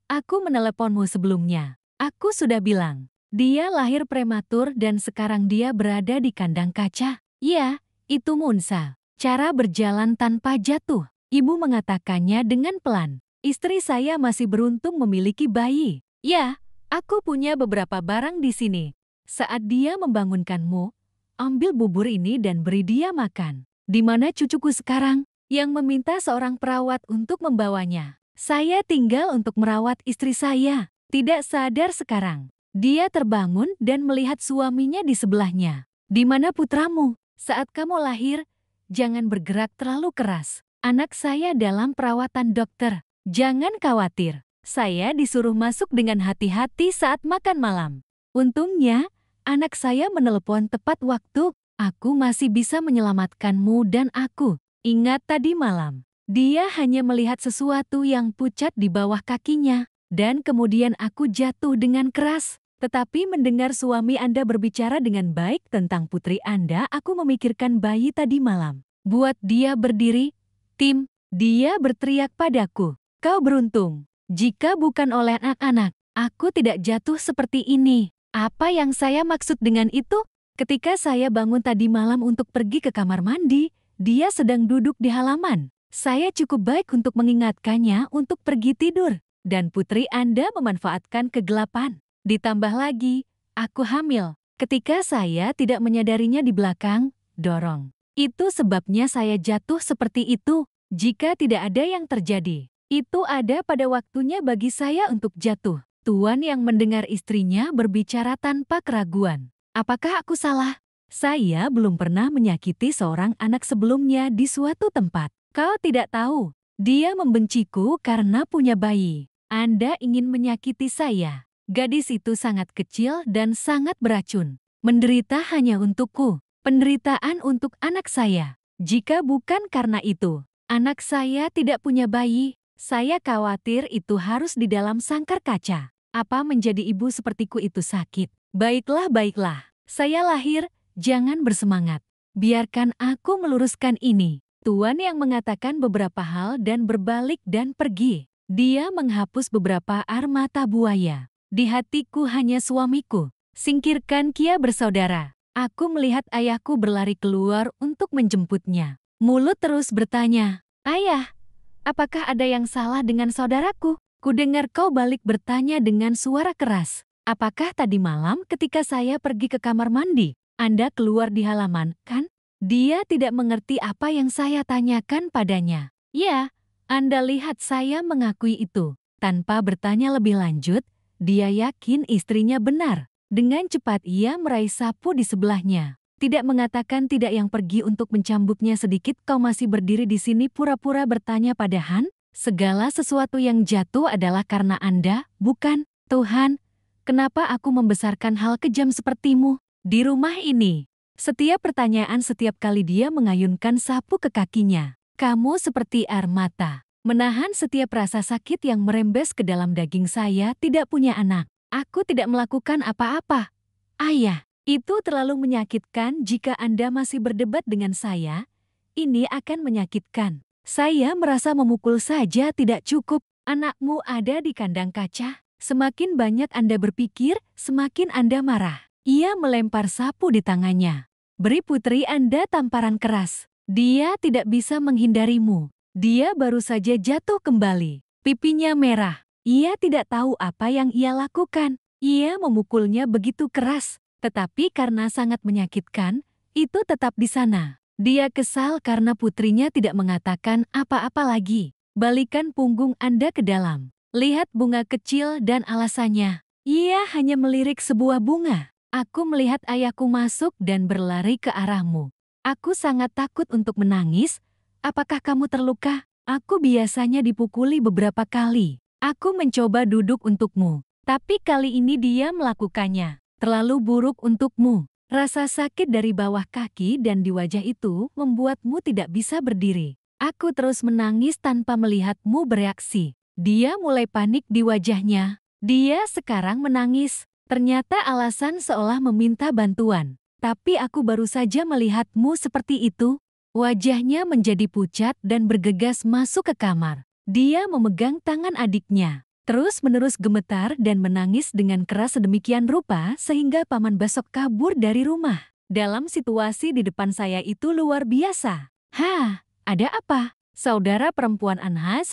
aku meneleponmu sebelumnya. Aku sudah bilang, dia lahir prematur dan sekarang dia berada di kandang kaca. Ya, itu Munsa. Cara berjalan tanpa jatuh. Ibu mengatakannya dengan pelan. Istri saya masih beruntung memiliki bayi. Ya, aku punya beberapa barang di sini. Saat dia membangunkanmu, ambil bubur ini dan beri dia makan. Di mana cucuku sekarang? Yang meminta seorang perawat untuk membawanya. Saya tinggal untuk merawat istri saya. Tidak sadar sekarang. Dia terbangun dan melihat suaminya di sebelahnya. Di mana putramu? Saat kamu lahir, jangan bergerak terlalu keras. Anak saya dalam perawatan dokter. Jangan khawatir. Saya disuruh masuk dengan hati-hati saat makan malam. Untungnya, anak saya menelepon tepat waktu. Aku masih bisa menyelamatkanmu dan aku. Ingat tadi malam, dia hanya melihat sesuatu yang pucat di bawah kakinya. Dan kemudian aku jatuh dengan keras. Tetapi mendengar suami Anda berbicara dengan baik tentang putri Anda, aku memikirkan bayi tadi malam. Buat dia berdiri, Tim, dia berteriak padaku. Kau beruntung. Jika bukan oleh anak-anak, aku tidak jatuh seperti ini. Apa yang saya maksud dengan itu? Ketika saya bangun tadi malam untuk pergi ke kamar mandi, dia sedang duduk di halaman. Saya cukup baik untuk mengingatkannya untuk pergi tidur. Dan putri Anda memanfaatkan kegelapan. Ditambah lagi, aku hamil. Ketika saya tidak menyadarinya di belakang, dorong. Itu sebabnya saya jatuh seperti itu. Jika tidak ada yang terjadi, itu ada pada waktunya bagi saya untuk jatuh. Tuan yang mendengar istrinya berbicara tanpa keraguan. Apakah aku salah? Saya belum pernah menyakiti seorang anak sebelumnya di suatu tempat. Kau tidak tahu, dia membenciku karena punya bayi. Anda ingin menyakiti saya. Gadis itu sangat kecil dan sangat beracun. Menderita hanya untukku. Penderitaan untuk anak saya. Jika bukan karena itu, anak saya tidak punya bayi. Saya khawatir itu harus di dalam sangkar kaca. Apa menjadi ibu sepertiku itu sakit? Baiklah, baiklah. Saya lahir, jangan bersemangat. Biarkan aku meluruskan ini. Tuan yang mengatakan beberapa hal dan berbalik dan pergi. Dia menghapus beberapa air mata buaya. Di hatiku hanya suamiku. Singkirkan Kia bersaudara. Aku melihat ayahku berlari keluar untuk menjemputnya. Mulut terus bertanya, Ayah, apakah ada yang salah dengan saudaraku? Kudengar kau balik bertanya dengan suara keras. Apakah tadi malam ketika saya pergi ke kamar mandi, Anda keluar di halaman, kan? Dia tidak mengerti apa yang saya tanyakan padanya. Ya, Anda lihat saya mengakui itu. Tanpa bertanya lebih lanjut, dia yakin istrinya benar. Dengan cepat ia meraih sapu di sebelahnya. Tidak mengatakan tidak yang pergi untuk mencambuknya sedikit. Kau masih berdiri di sini pura-pura bertanya pada Han? Segala sesuatu yang jatuh adalah karena Anda, bukan? Tuhan, kenapa aku membesarkan hal kejam sepertimu? Di rumah ini, setiap pertanyaan setiap kali dia mengayunkan sapu ke kakinya. Kamu seperti air mata. Menahan setiap rasa sakit yang merembes ke dalam daging saya tidak punya anak. Aku tidak melakukan apa-apa. Ayah, Itu terlalu menyakitkan jika Anda masih berdebat dengan saya. Ini akan menyakitkan. Saya merasa memukul saja tidak cukup. Anakmu ada di kandang kaca. Semakin banyak Anda berpikir, semakin Anda marah. Ia melempar sapu di tangannya. Beri putri Anda tamparan keras. Dia tidak bisa menghindarimu. Dia baru saja jatuh kembali. Pipinya merah. Ia tidak tahu apa yang ia lakukan. Ia memukulnya begitu keras. Tetapi karena sangat menyakitkan, itu tetap di sana. Dia kesal karena putrinya tidak mengatakan apa-apa lagi. Balikan punggung Anda ke dalam. Lihat bunga kecil dan alasannya. Ia hanya melirik sebuah bunga. Aku melihat ayahku masuk dan berlari ke arahmu. Aku sangat takut untuk menangis. Apakah kamu terluka? Aku biasanya dipukuli beberapa kali. Aku mencoba duduk untukmu. Tapi kali ini dia melakukannya. Terlalu buruk untukmu. Rasa sakit dari bawah kaki dan di wajah itu membuatmu tidak bisa berdiri. Aku terus menangis tanpa melihatmu bereaksi. Dia mulai panik di wajahnya. Dia sekarang menangis. Ternyata alasan seolah meminta bantuan. Tapi aku baru saja melihatmu seperti itu. Wajahnya menjadi pucat dan bergegas masuk ke kamar. Dia memegang tangan adiknya. Terus-menerus gemetar dan menangis dengan keras sedemikian rupa sehingga Paman Basok kabur dari rumah. Dalam situasi di depan saya itu luar biasa. Hah, ada apa? Saudara perempuan Anhai,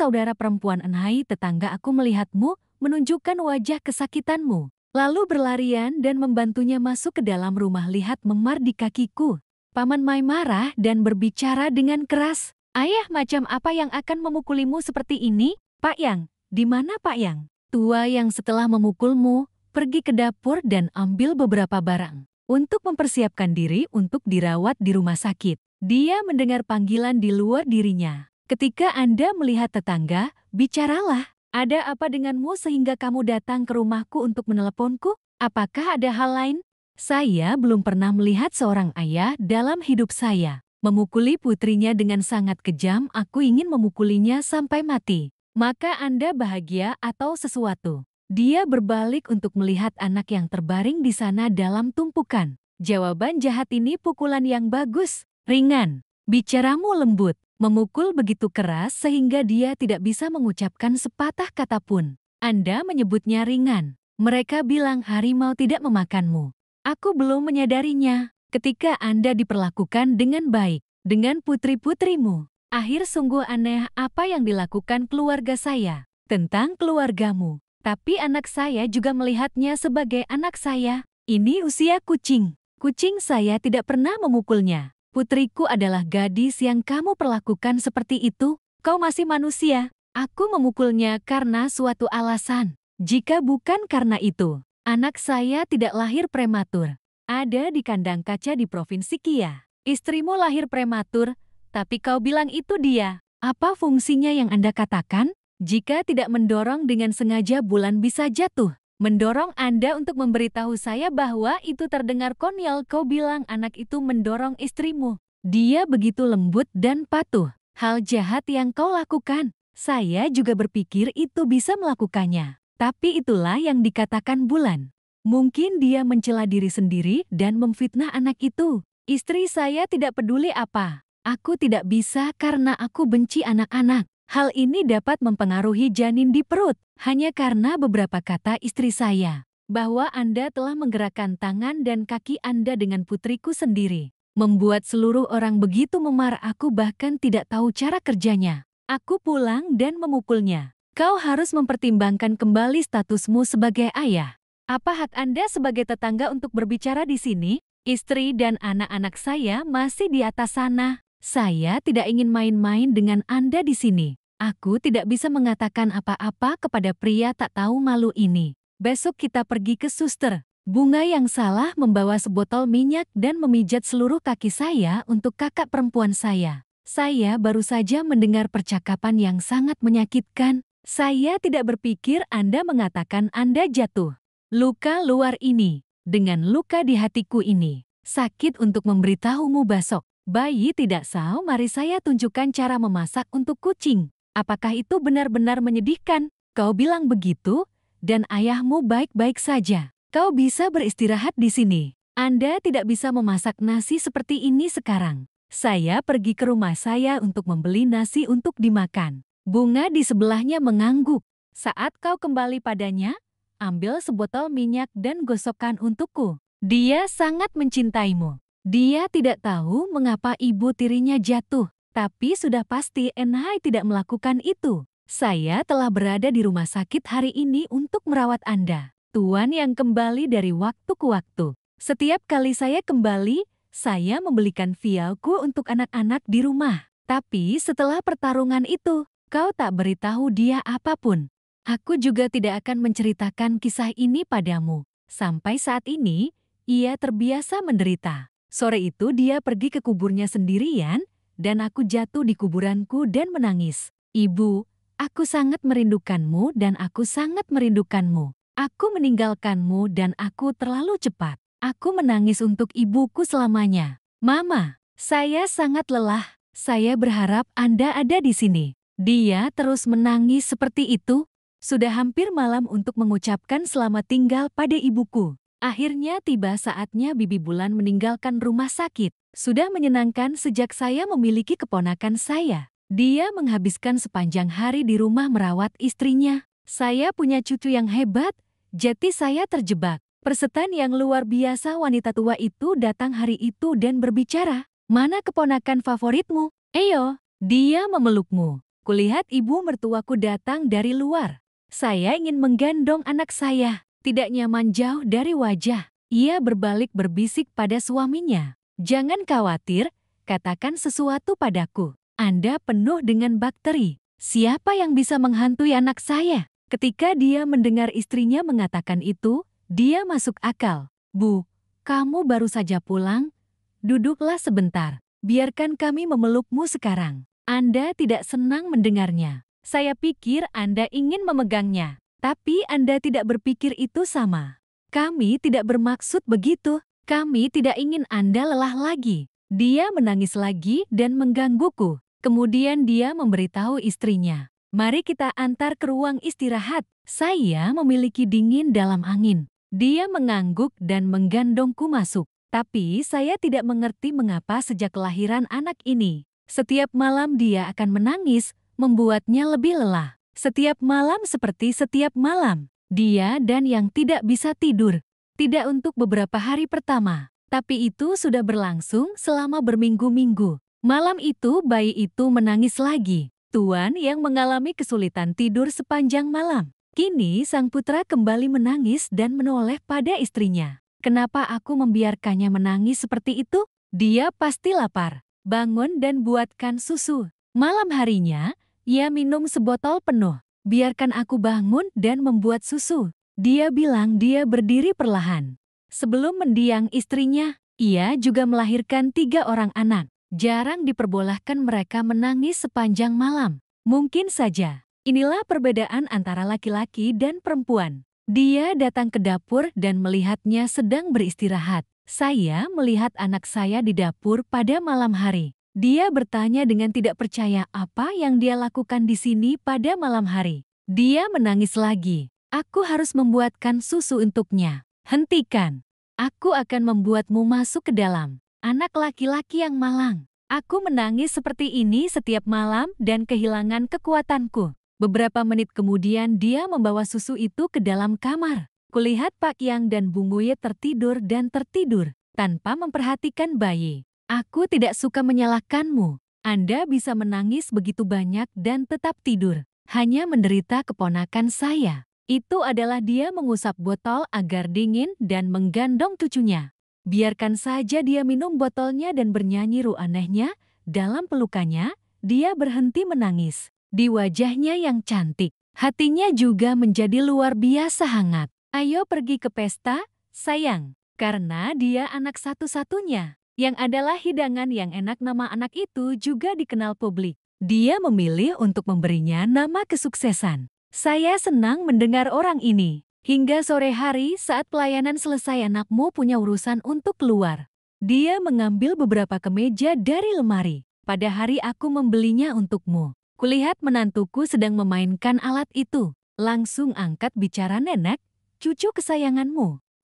tetangga aku melihatmu menunjukkan wajah kesakitanmu. Lalu berlarian dan membantunya masuk ke dalam rumah. Lihat memar di kakiku. Paman Mai marah dan berbicara dengan keras. Ayah macam apa yang akan memukulimu seperti ini? Pak Yang. Di mana Pak Yang? Tua yang setelah memukulmu, pergi ke dapur dan ambil beberapa barang untuk mempersiapkan diri untuk dirawat di rumah sakit. Dia mendengar panggilan di luar dirinya. Ketika Anda melihat tetangga, bicaralah. Ada apa denganmu sehingga kamu datang ke rumahku untuk meneleponku? Apakah ada hal lain? Saya belum pernah melihat seorang ayah dalam hidup saya memukuli putrinya dengan sangat kejam. Aku ingin memukulinya sampai mati. Maka Anda bahagia atau sesuatu? Dia berbalik untuk melihat anak yang terbaring di sana dalam tumpukan. Jawaban jahat ini pukulan yang bagus, ringan. Bicaramu lembut, memukul begitu keras sehingga dia tidak bisa mengucapkan sepatah kata pun. Anda menyebutnya ringan. Mereka bilang harimau tidak memakanmu. Aku belum menyadarinya. Ketika Anda diperlakukan dengan baik, dengan putri-putrimu. Akhir sungguh aneh apa yang dilakukan keluarga saya tentang keluargamu. Tapi anak saya juga melihatnya sebagai anak saya. Ini usia kucing. Kucing saya tidak pernah memukulnya. Putriku adalah gadis yang kamu perlakukan seperti itu. Kau masih manusia. Aku memukulnya karena suatu alasan. Jika bukan karena itu, anak saya tidak lahir prematur. Ada di kandang kaca di Provinsi Kia. Istrimu lahir prematur. Tapi kau bilang itu dia. Apa fungsinya yang Anda katakan? Jika tidak mendorong dengan sengaja bulan bisa jatuh. Mendorong Anda untuk memberitahu saya bahwa itu terdengar konyol. Kau bilang anak itu mendorong istrimu. Dia begitu lembut dan patuh. Hal jahat yang kau lakukan. Saya juga berpikir itu bisa melakukannya. Tapi itulah yang dikatakan bulan. Mungkin dia mencela diri sendiri dan memfitnah anak itu. Istri saya tidak peduli apa. Aku tidak bisa karena aku benci anak-anak. Hal ini dapat mempengaruhi janin di perut. Hanya karena beberapa kata istri saya. Bahwa Anda telah menggerakkan tangan dan kaki Anda dengan putriku sendiri. Membuat seluruh orang begitu memar. Aku bahkan tidak tahu cara kerjanya. Aku pulang dan memukulnya. Kau harus mempertimbangkan kembali statusmu sebagai ayah. Apa hak Anda sebagai tetangga untuk berbicara di sini? Istri dan anak-anak saya masih di atas sana. Saya tidak ingin main-main dengan Anda di sini. Aku tidak bisa mengatakan apa-apa kepada pria tak tahu malu ini. Besok kita pergi ke suster. Bunga yang salah membawa sebotol minyak dan memijat seluruh kaki saya untuk kakak perempuan saya. Saya baru saja mendengar percakapan yang sangat menyakitkan. Saya tidak berpikir Anda mengatakan Anda jatuh. Luka luar ini, dengan luka di hatiku ini, sakit untuk memberitahumu Basok. Bayi tidak saw, mari saya tunjukkan cara memasak untuk kucing. Apakah itu benar-benar menyedihkan? Kau bilang begitu, dan ayahmu baik-baik saja. Kau bisa beristirahat di sini. Anda tidak bisa memasak nasi seperti ini sekarang. Saya pergi ke rumah saya untuk membeli nasi untuk dimakan. Bunga di sebelahnya mengangguk. Saat kau kembali padanya, ambil sebotol minyak dan gosokkan untukku. Dia sangat mencintaimu. Dia tidak tahu mengapa ibu tirinya jatuh, tapi sudah pasti Enhai tidak melakukan itu. Saya telah berada di rumah sakit hari ini untuk merawat Anda. Tuan yang kembali dari waktu ke waktu. Setiap kali saya kembali, saya membelikan vialku untuk anak-anak di rumah. Tapi setelah pertarungan itu, kau tak beritahu dia apapun. Aku juga tidak akan menceritakan kisah ini padamu. Sampai saat ini, ia terbiasa menderita. Sore itu dia pergi ke kuburnya sendirian, dan aku jatuh di kuburanku dan menangis. Ibu, aku sangat merindukanmu dan aku sangat merindukanmu. Aku meninggalkanmu dan aku terlalu cepat. Aku menangis untuk ibuku selamanya. Mama, saya sangat lelah. Saya berharap Anda ada di sini. Dia terus menangis seperti itu. Sudah hampir malam untuk mengucapkan selamat tinggal pada ibuku. Akhirnya tiba saatnya Bibi Bulan meninggalkan rumah sakit. Sudah menyenangkan sejak saya memiliki keponakan saya. Dia menghabiskan sepanjang hari di rumah merawat istrinya. Saya punya cucu yang hebat, jadi saya terjebak. Persetan yang luar biasa wanita tua itu datang hari itu dan berbicara, "Mana keponakan favoritmu? Ayo." Dia memelukmu. Kulihat ibu mertuaku datang dari luar. Saya ingin menggendong anak saya. Tidak nyaman jauh dari wajah. Ia berbalik berbisik pada suaminya. "Jangan khawatir, katakan sesuatu padaku. Anda penuh dengan bakteri. Siapa yang bisa menghantui anak saya?" Ketika dia mendengar istrinya mengatakan itu, dia masuk akal. "Bu, kamu baru saja pulang? Duduklah sebentar. Biarkan kami memelukmu sekarang." Anda tidak senang mendengarnya. Saya pikir Anda ingin memegangnya. Tapi Anda tidak berpikir itu sama. Kami tidak bermaksud begitu. Kami tidak ingin Anda lelah lagi. Dia menangis lagi dan menggangguku. Kemudian dia memberitahu istrinya, "Mari kita antar ke ruang istirahat. Saya memiliki dingin dalam angin." Dia mengangguk dan menggandongku masuk. Tapi saya tidak mengerti mengapa sejak kelahiran anak ini. Setiap malam dia akan menangis, membuatnya lebih lelah. Setiap malam seperti setiap malam, dia dan yang tidak bisa tidur. Tidak untuk beberapa hari pertama, tapi itu sudah berlangsung selama berminggu-minggu. Malam itu bayi itu menangis lagi. Tuan yang mengalami kesulitan tidur sepanjang malam. Kini sang putra kembali menangis dan menoleh pada istrinya. "Kenapa aku membiarkannya menangis seperti itu? Dia pasti lapar. Bangun dan buatkan susu." Malam harinya, ia minum sebotol penuh. "Biarkan aku bangun dan membuat susu." Dia bilang dia berdiri perlahan. Sebelum mendiang istrinya, ia juga melahirkan 3 orang anak. Jarang diperbolehkan mereka menangis sepanjang malam. Mungkin saja, inilah perbedaan antara laki-laki dan perempuan. Dia datang ke dapur dan melihatnya sedang beristirahat. Saya melihat anak saya di dapur pada malam hari. Dia bertanya dengan tidak percaya apa yang dia lakukan di sini pada malam hari. Dia menangis lagi. "Aku harus membuatkan susu untuknya. Hentikan. Aku akan membuatmu masuk ke dalam. Anak laki-laki yang malang." Aku menangis seperti ini setiap malam dan kehilangan kekuatanku. Beberapa menit kemudian dia membawa susu itu ke dalam kamar. Kulihat Pak Yang dan Bunguye tertidur dan tertidur, tanpa memperhatikan bayi. "Aku tidak suka menyalahkanmu. Anda bisa menangis begitu banyak dan tetap tidur. Hanya menderita keponakan saya." Itu adalah dia mengusap botol agar dingin dan menggandong cucunya. Biarkan saja dia minum botolnya dan bernyanyi anehnya. Dalam pelukannya, dia berhenti menangis. Di wajahnya yang cantik, hatinya juga menjadi luar biasa hangat. "Ayo pergi ke pesta, sayang." Karena dia anak satu-satunya, yang adalah hidangan yang enak, nama anak itu juga dikenal publik. Dia memilih untuk memberinya nama kesuksesan. Saya senang mendengar orang ini. Hingga sore hari saat pelayanan selesai anakmu punya urusan untuk keluar. Dia mengambil beberapa kemeja dari lemari. "Pada hari aku membelinya untukmu." Kulihat menantuku sedang memainkan alat itu. Langsung angkat bicara, "Nenek, cucu kesayanganmu.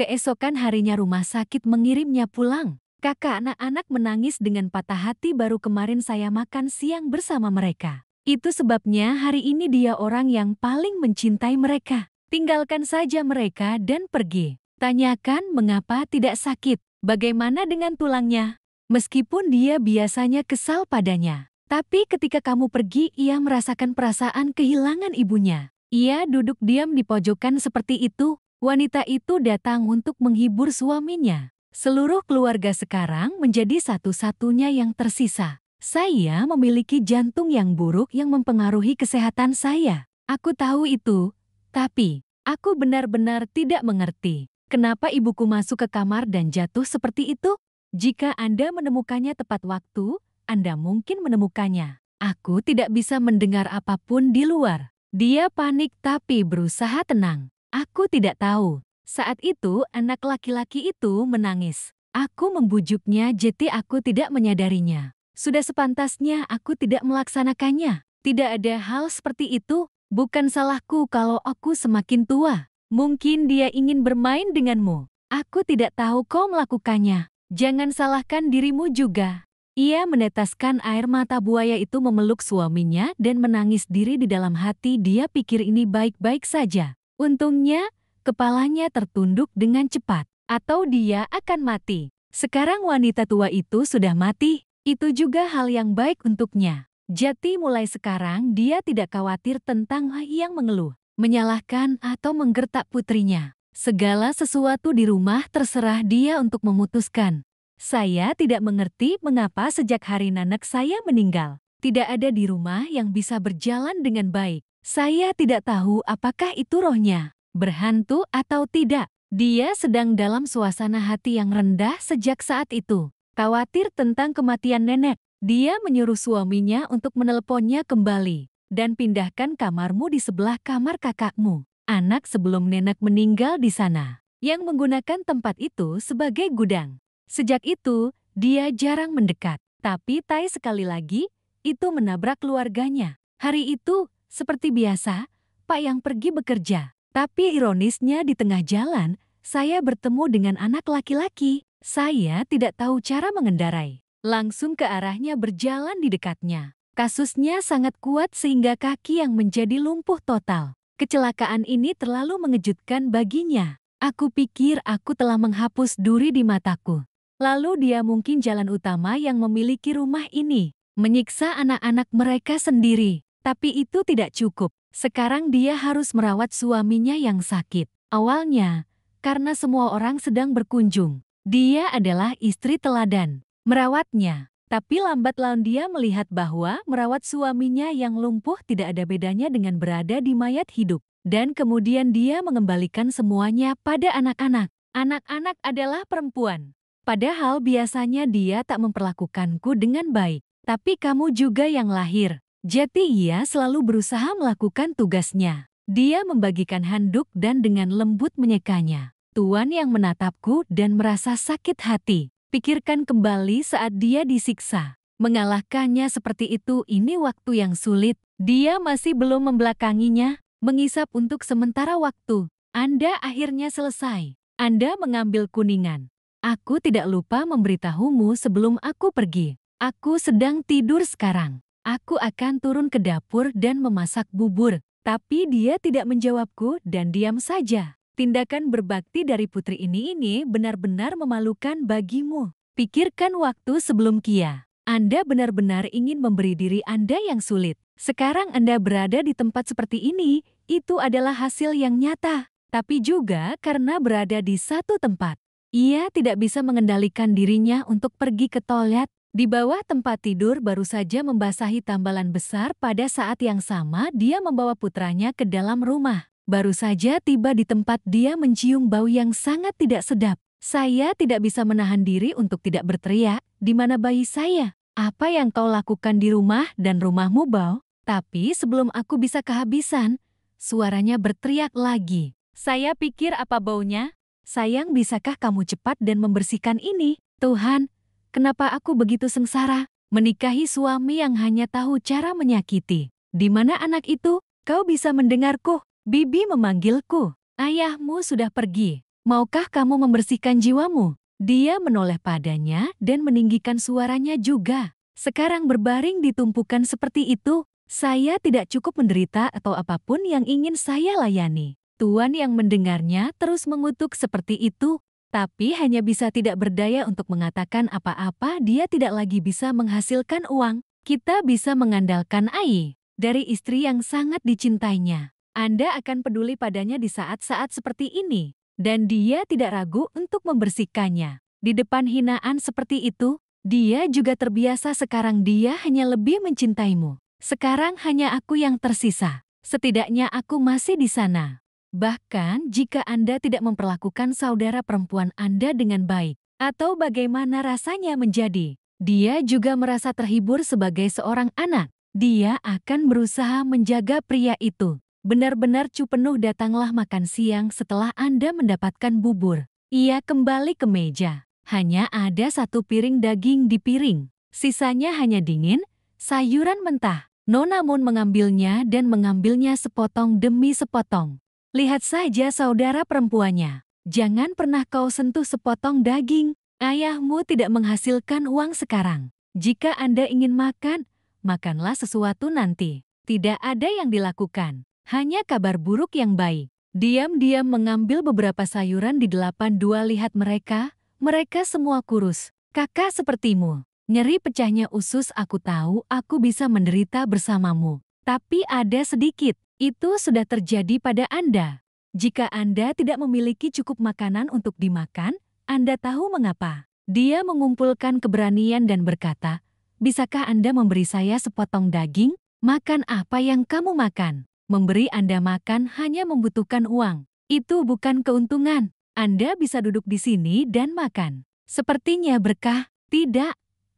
Keesokan harinya rumah sakit mengirimnya pulang. Kakak anak-anak menangis dengan patah hati, baru kemarin saya makan siang bersama mereka. Itu sebabnya hari ini dia orang yang paling mencintai mereka. Tinggalkan saja mereka dan pergi. Tanyakan mengapa tidak sakit. Bagaimana dengan tulangnya? Meskipun dia biasanya kesal padanya. Tapi ketika kamu pergi, ia merasakan perasaan kehilangan ibunya. Ia duduk diam di pojokan seperti itu. Wanita itu datang untuk menghibur suaminya. Seluruh keluarga sekarang menjadi satu-satunya yang tersisa. Saya memiliki jantung yang buruk yang mempengaruhi kesehatan saya. Aku tahu itu, tapi aku benar-benar tidak mengerti. Kenapa ibuku masuk ke kamar dan jatuh seperti itu? Jika Anda menemukannya tepat waktu, Anda mungkin menemukannya. Aku tidak bisa mendengar apapun di luar. Dia panik tapi berusaha tenang. Aku tidak tahu. Saat itu anak laki-laki itu menangis. Aku membujuknya, jadi aku tidak menyadarinya. Sudah sepantasnya aku tidak melaksanakannya. Tidak ada hal seperti itu. Bukan salahku kalau aku semakin tua. Mungkin dia ingin bermain denganmu. Aku tidak tahu kau melakukannya. Jangan salahkan dirimu juga. Ia menetaskan air mata. Buaya itu memeluk suaminya dan menangis diri di dalam hati. Dia pikir ini baik-baik saja. Untungnya, kepalanya tertunduk dengan cepat, atau dia akan mati. Sekarang wanita tua itu sudah mati. Itu juga hal yang baik untuknya. Jadi mulai sekarang dia tidak khawatir tentang yang mengeluh, menyalahkan atau menggertak putrinya. Segala sesuatu di rumah terserah dia untuk memutuskan. Saya tidak mengerti mengapa sejak hari nanak saya meninggal, tidak ada di rumah yang bisa berjalan dengan baik. Saya tidak tahu apakah itu rohnya berhantu atau tidak. Dia sedang dalam suasana hati yang rendah sejak saat itu. Khawatir tentang kematian nenek. Dia menyuruh suaminya untuk menelponnya kembali dan pindahkan kamarmu di sebelah kamar kakakmu. Anak sebelum nenek meninggal di sana, yang menggunakan tempat itu sebagai gudang. Sejak itu, dia jarang mendekat. Tapi Tai sekali lagi, itu menabrak keluarganya. Hari itu, seperti biasa, Pak yang pergi bekerja. Tapi ironisnya di tengah jalan, saya bertemu dengan anak laki-laki. Saya tidak tahu cara mengendarai. Langsung ke arahnya berjalan di dekatnya. Kasusnya sangat kuat sehingga kaki yang menjadi lumpuh total. Kecelakaan ini terlalu mengejutkan baginya. Aku pikir aku telah menghapus duri di mataku. Lalu dia mungkin jalan utama yang memiliki rumah ini. Menyiksa anak-anak mereka sendiri. Tapi itu tidak cukup. Sekarang dia harus merawat suaminya yang sakit. Awalnya, karena semua orang sedang berkunjung, dia adalah istri teladan, merawatnya. Tapi lambat laun dia melihat bahwa merawat suaminya yang lumpuh tidak ada bedanya dengan berada di mayat hidup. Dan kemudian dia mengembalikan semuanya pada anak-anak. Anak-anak adalah perempuan. Padahal biasanya dia tak memperlakukanku dengan baik. Tapi kamu juga yang lahir. Jadi ia selalu berusaha melakukan tugasnya. Dia membagikan handuk dan dengan lembut menyekanya. Tuan yang menatapku dan merasa sakit hati. Pikirkan kembali saat dia disiksa. Mengalahkannya seperti itu, ini waktu yang sulit. Dia masih belum membelakanginya, mengisap untuk sementara waktu. Anda akhirnya selesai. Anda mengambil kuningan. Aku tidak lupa memberitahumu sebelum aku pergi. Aku sedang tidur sekarang. Aku akan turun ke dapur dan memasak bubur. Tapi dia tidak menjawabku dan diam saja. Tindakan berbakti dari putri ini benar-benar memalukan bagimu. Pikirkan waktu sebelum Kia. Anda benar-benar ingin memberi diri Anda yang sulit. Sekarang Anda berada di tempat seperti ini, itu adalah hasil yang nyata. Tapi juga karena berada di satu tempat. Ia tidak bisa mengendalikan dirinya untuk pergi ke toilet. Di bawah tempat tidur baru saja membasahi tambalan besar. Pada saat yang sama dia membawa putranya ke dalam rumah. Baru saja tiba di tempat dia mencium bau yang sangat tidak sedap. Saya tidak bisa menahan diri untuk tidak berteriak, "Di mana bayi saya? Apa yang kau lakukan di rumah dan rumahmu bau?" Tapi sebelum aku bisa kehabisan, suaranya berteriak lagi. Saya pikir apa baunya? Sayang, bisakah kamu cepat dan membersihkan ini? Tuhan, kenapa aku begitu sengsara? Menikahi suami yang hanya tahu cara menyakiti. Di mana anak itu? Kau bisa mendengarku? Bibi memanggilku. Ayahmu sudah pergi. Maukah kamu membersihkan jiwamu? Dia menoleh padanya dan meninggikan suaranya juga. Sekarang berbaring di tumpukan seperti itu, saya tidak cukup menderita atau apapun yang ingin saya layani. Tuan yang mendengarnya terus mengutuk seperti itu, tapi hanya bisa tidak berdaya untuk mengatakan apa-apa. Dia tidak lagi bisa menghasilkan uang. Kita bisa mengandalkan Ai dari istri yang sangat dicintainya. Anda akan peduli padanya di saat-saat seperti ini. Dan dia tidak ragu untuk membersihkannya. Di depan hinaan seperti itu, dia juga terbiasa. Sekarang dia hanya lebih mencintaimu. Sekarang hanya aku yang tersisa. Setidaknya aku masih di sana. Bahkan jika Anda tidak memperlakukan saudara perempuan Anda dengan baik, atau bagaimana rasanya menjadi, dia juga merasa terhibur sebagai seorang anak. Dia akan berusaha menjaga pria itu. Benar-benar penuh. Datanglah makan siang setelah Anda mendapatkan bubur. Ia kembali ke meja. Hanya ada satu piring daging di piring. Sisanya hanya dingin, sayuran mentah. Nona Moon mengambilnya dan mengambilnya sepotong demi sepotong. Lihat saja saudara perempuannya. Jangan pernah kau sentuh sepotong daging. Ayahmu tidak menghasilkan uang sekarang. Jika Anda ingin makan, makanlah sesuatu nanti. Tidak ada yang dilakukan. Hanya kabar buruk yang baik. Diam-diam mengambil beberapa sayuran di 82. Lihat mereka semua kurus. Kakak sepertimu. Nyeri pecahnya usus. Aku tahu aku bisa menderita bersamamu. Tapi ada sedikit. Itu sudah terjadi pada Anda. Jika Anda tidak memiliki cukup makanan untuk dimakan, Anda tahu mengapa. Dia mengumpulkan keberanian dan berkata, bisakah Anda memberi saya sepotong daging? Makan apa yang kamu makan. Memberi Anda makan hanya membutuhkan uang. Itu bukan keuntungan. Anda bisa duduk di sini dan makan. Sepertinya berkah. Tidak.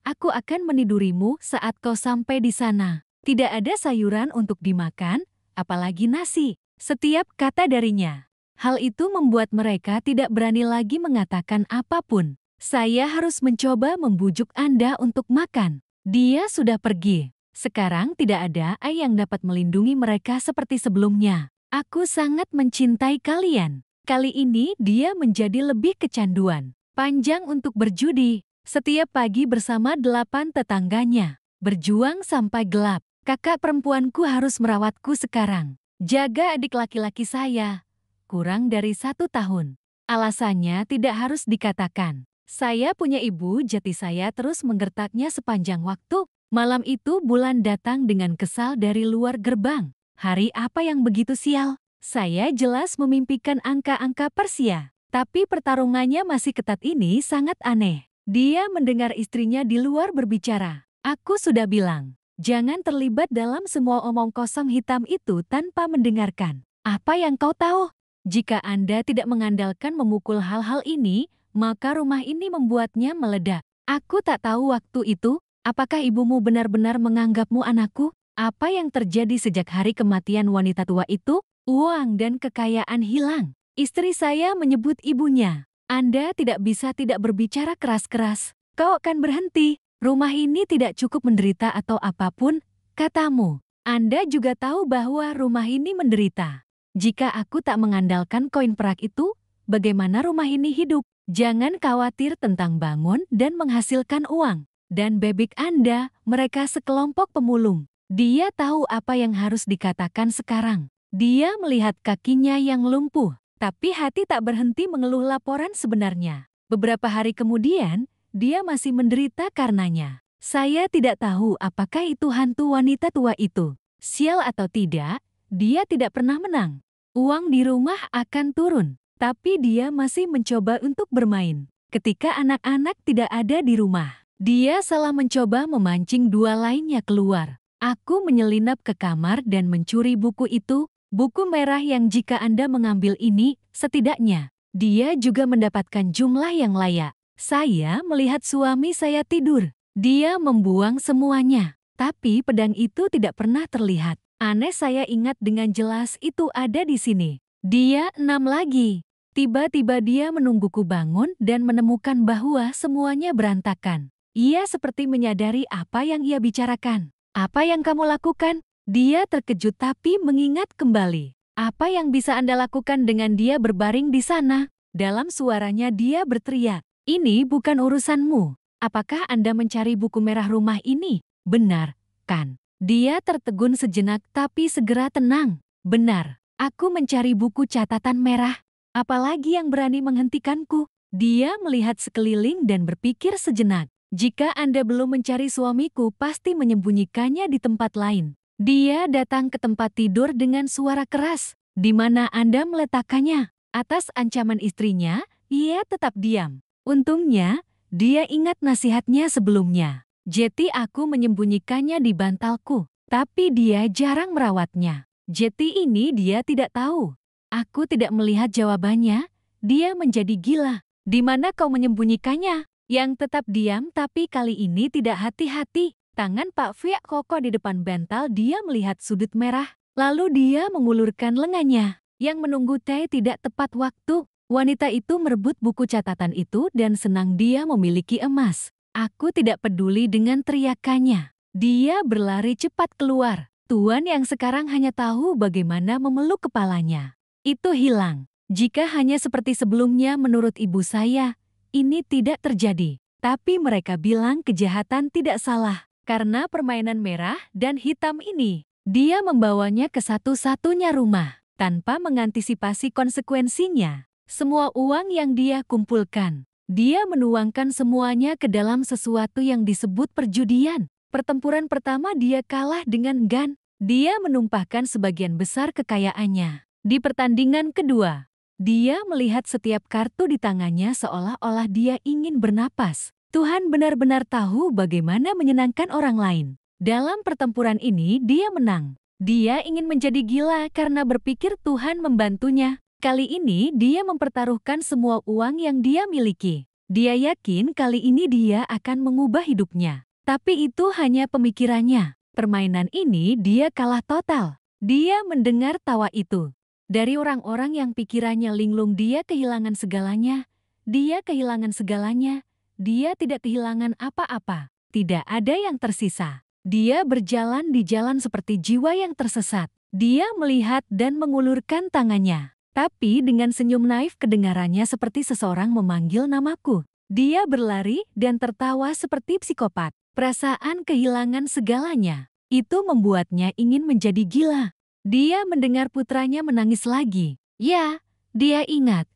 Aku akan menidurimu saat kau sampai di sana. Tidak ada sayuran untuk dimakan, apalagi nasi. Setiap kata darinya. Hal itu membuat mereka tidak berani lagi mengatakan apapun. Saya harus mencoba membujuk Anda untuk makan. Dia sudah pergi. Sekarang tidak ada Ai yang dapat melindungi mereka seperti sebelumnya. Aku sangat mencintai kalian. Kali ini dia menjadi lebih kecanduan. Panjang untuk berjudi. Setiap pagi bersama 8 tetangganya. Berjuang sampai gelap. Kakak perempuanku harus merawatku sekarang. Jaga adik laki-laki saya. Kurang dari 1 tahun. Alasannya tidak harus dikatakan. Saya punya ibu jati. Saya terus menggertaknya sepanjang waktu. Malam itu bulan datang dengan kesal dari luar gerbang. Hari apa yang begitu sial? Saya jelas memimpikan angka-angka Persia. Tapi pertarungannya masih ketat. Ini sangat aneh. Dia mendengar istrinya di luar berbicara. Aku sudah bilang, jangan terlibat dalam semua omong kosong hitam itu tanpa mendengarkan. Apa yang kau tahu? Jika Anda tidak mengandalkan memukul hal-hal ini, maka rumah ini membuatnya meledak. Aku tak tahu waktu itu. Apakah ibumu benar-benar menganggapmu anakku? Apa yang terjadi sejak hari kematian wanita tua itu? Uang dan kekayaan hilang. Istri saya menyebut ibunya. Anda tidak bisa tidak berbicara keras-keras. Kau akan berhenti. Rumah ini tidak cukup menderita atau apapun, katamu. Anda juga tahu bahwa rumah ini menderita. Jika aku tak mengandalkan koin perak itu, bagaimana rumah ini hidup? Jangan khawatir tentang bangun dan menghasilkan uang. Dan bebek Anda, mereka sekelompok pemulung. Dia tahu apa yang harus dikatakan sekarang. Dia melihat kakinya yang lumpuh, tapi hati tak berhenti mengeluh laporan sebenarnya. Beberapa hari kemudian, dia masih menderita karenanya. Saya tidak tahu apakah itu hantu wanita tua itu. Sial atau tidak, dia tidak pernah menang. Uang di rumah akan turun, tapi dia masih mencoba untuk bermain. Ketika anak-anak tidak ada di rumah, dia salah mencoba memancing 2 lainnya keluar. Aku menyelinap ke kamar dan mencuri buku itu, buku merah yang jika Anda mengambil ini, setidaknya, dia juga mendapatkan jumlah yang layak. Saya melihat suami saya tidur. Dia membuang semuanya. Tapi pedang itu tidak pernah terlihat. Aneh, saya ingat dengan jelas itu ada di sini. Dia 6 lagi. Tiba-tiba dia menungguku bangun dan menemukan bahwa semuanya berantakan. Ia seperti menyadari apa yang ia bicarakan. Apa yang kamu lakukan? Dia terkejut tapi mengingat kembali. Apa yang bisa Anda lakukan dengan dia berbaring di sana? Dalam suaranya dia berteriak, "Ini bukan urusanmu. Apakah Anda mencari buku merah rumah ini? Benar, kan?" Dia tertegun sejenak tapi segera tenang. "Benar, aku mencari buku catatan merah. Apalagi yang berani menghentikanku?" Dia melihat sekeliling dan berpikir sejenak. "Jika Anda belum mencari suamiku, pasti menyembunyikannya di tempat lain." Dia datang ke tempat tidur dengan suara keras. "Di mana Anda meletakkannya?" Atas ancaman istrinya, ia tetap diam. Untungnya, dia ingat nasihatnya sebelumnya. "Jeti, aku menyembunyikannya di bantalku, tapi dia jarang merawatnya." Jeti ini dia tidak tahu. Aku tidak melihat jawabannya. Dia menjadi gila. "Di mana kau menyembunyikannya?" Yang tetap diam tapi kali ini tidak hati-hati. Tangan Pak Fiak kokoh di depan bantal. Dia melihat sudut merah. Lalu dia mengulurkan lengannya. Yang menunggu Teh tidak tepat waktu. Wanita itu merebut buku catatan itu dan senang dia memiliki emas. Aku tidak peduli dengan teriakannya. Dia berlari cepat keluar. Tuan yang sekarang hanya tahu bagaimana memeluk kepalanya. Itu hilang. Jika hanya seperti sebelumnya menurut ibu saya, ini tidak terjadi. Tapi mereka bilang kejahatan tidak salah. Karena permainan merah dan hitam ini, dia membawanya ke satu-satunya rumah. Tanpa mengantisipasi konsekuensinya, semua uang yang dia kumpulkan, dia menuangkan semuanya ke dalam sesuatu yang disebut perjudian. Pertempuran pertama dia kalah dengan Gan. Dia menumpahkan sebagian besar kekayaannya. Di pertandingan kedua, dia melihat setiap kartu di tangannya seolah-olah dia ingin bernapas. Tuhan benar-benar tahu bagaimana menyenangkan orang lain. Dalam pertempuran ini dia menang. Dia ingin menjadi gila karena berpikir Tuhan membantunya. Kali ini dia mempertaruhkan semua uang yang dia miliki. Dia yakin kali ini dia akan mengubah hidupnya. Tapi itu hanya pemikirannya. Permainan ini dia kalah total. Dia mendengar tawa itu. Dari orang-orang yang pikirannya linglung, dia kehilangan segalanya. Dia kehilangan segalanya. Dia tidak kehilangan apa-apa. Tidak ada yang tersisa. Dia berjalan di jalan seperti jiwa yang tersesat. Dia melihat dan mengulurkan tangannya. Tapi dengan senyum naif kedengarannya seperti seseorang memanggil namaku. Dia berlari dan tertawa seperti psikopat. Perasaan kehilangan segalanya. Itu membuatnya ingin menjadi gila. Dia mendengar putranya menangis lagi. Ya, dia ingat.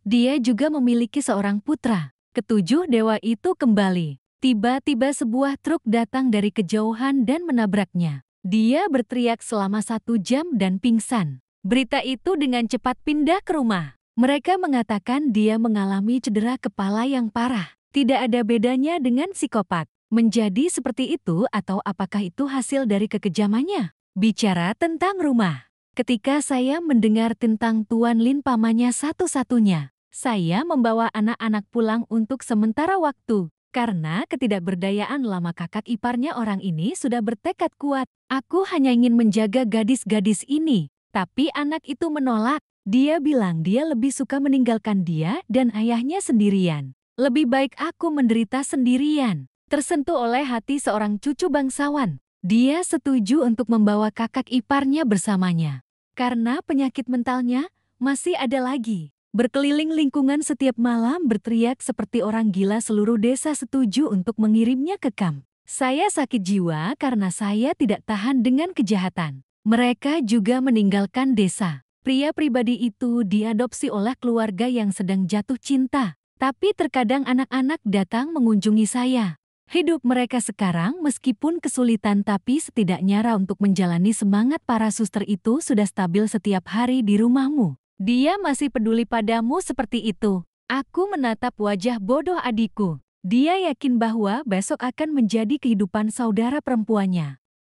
Dia juga memiliki seorang putra. Ketujuh dewa itu kembali. Tiba-tiba sebuah truk datang dari kejauhan dan menabraknya. Dia berteriak selama 1 jam dan pingsan. Berita itu dengan cepat pindah ke rumah. Mereka mengatakan dia mengalami cedera kepala yang parah. Tidak ada bedanya dengan psikopat. Menjadi seperti itu atau apakah itu hasil dari kekejamannya? Bicara tentang rumah. Ketika saya mendengar tentang Tuan Lin pamannya satu-satunya, saya membawa anak-anak pulang untuk sementara waktu. Karena ketidakberdayaan lama kakak iparnya orang ini sudah bertekad kuat. Aku hanya ingin menjaga gadis-gadis ini. Tapi anak itu menolak. Dia bilang dia lebih suka meninggalkan dia dan ayahnya sendirian. Lebih baik aku menderita sendirian. Tersentuh oleh hati seorang cucu bangsawan, dia setuju untuk membawa kakak iparnya bersamanya. Karena penyakit mentalnya masih ada lagi. Berkeliling lingkungan setiap malam berteriak seperti orang gila, seluruh desa setuju untuk mengirimnya ke kamp. Saya sakit jiwa karena saya tidak tahan dengan kejahatan. Mereka juga meninggalkan desa. Pria pribadi itu diadopsi oleh keluarga yang sedang jatuh cinta. Tapi terkadang anak-anak datang mengunjungi saya. Hidup mereka sekarang meskipun kesulitan tapi setidaknya untuk menjalani semangat para suster itu sudah stabil setiap hari di rumahmu. Dia masih peduli padamu seperti itu. Aku menatap wajah bodoh adikku. Dia yakin bahwa besok akan menjadi kehidupan saudara perempuannya.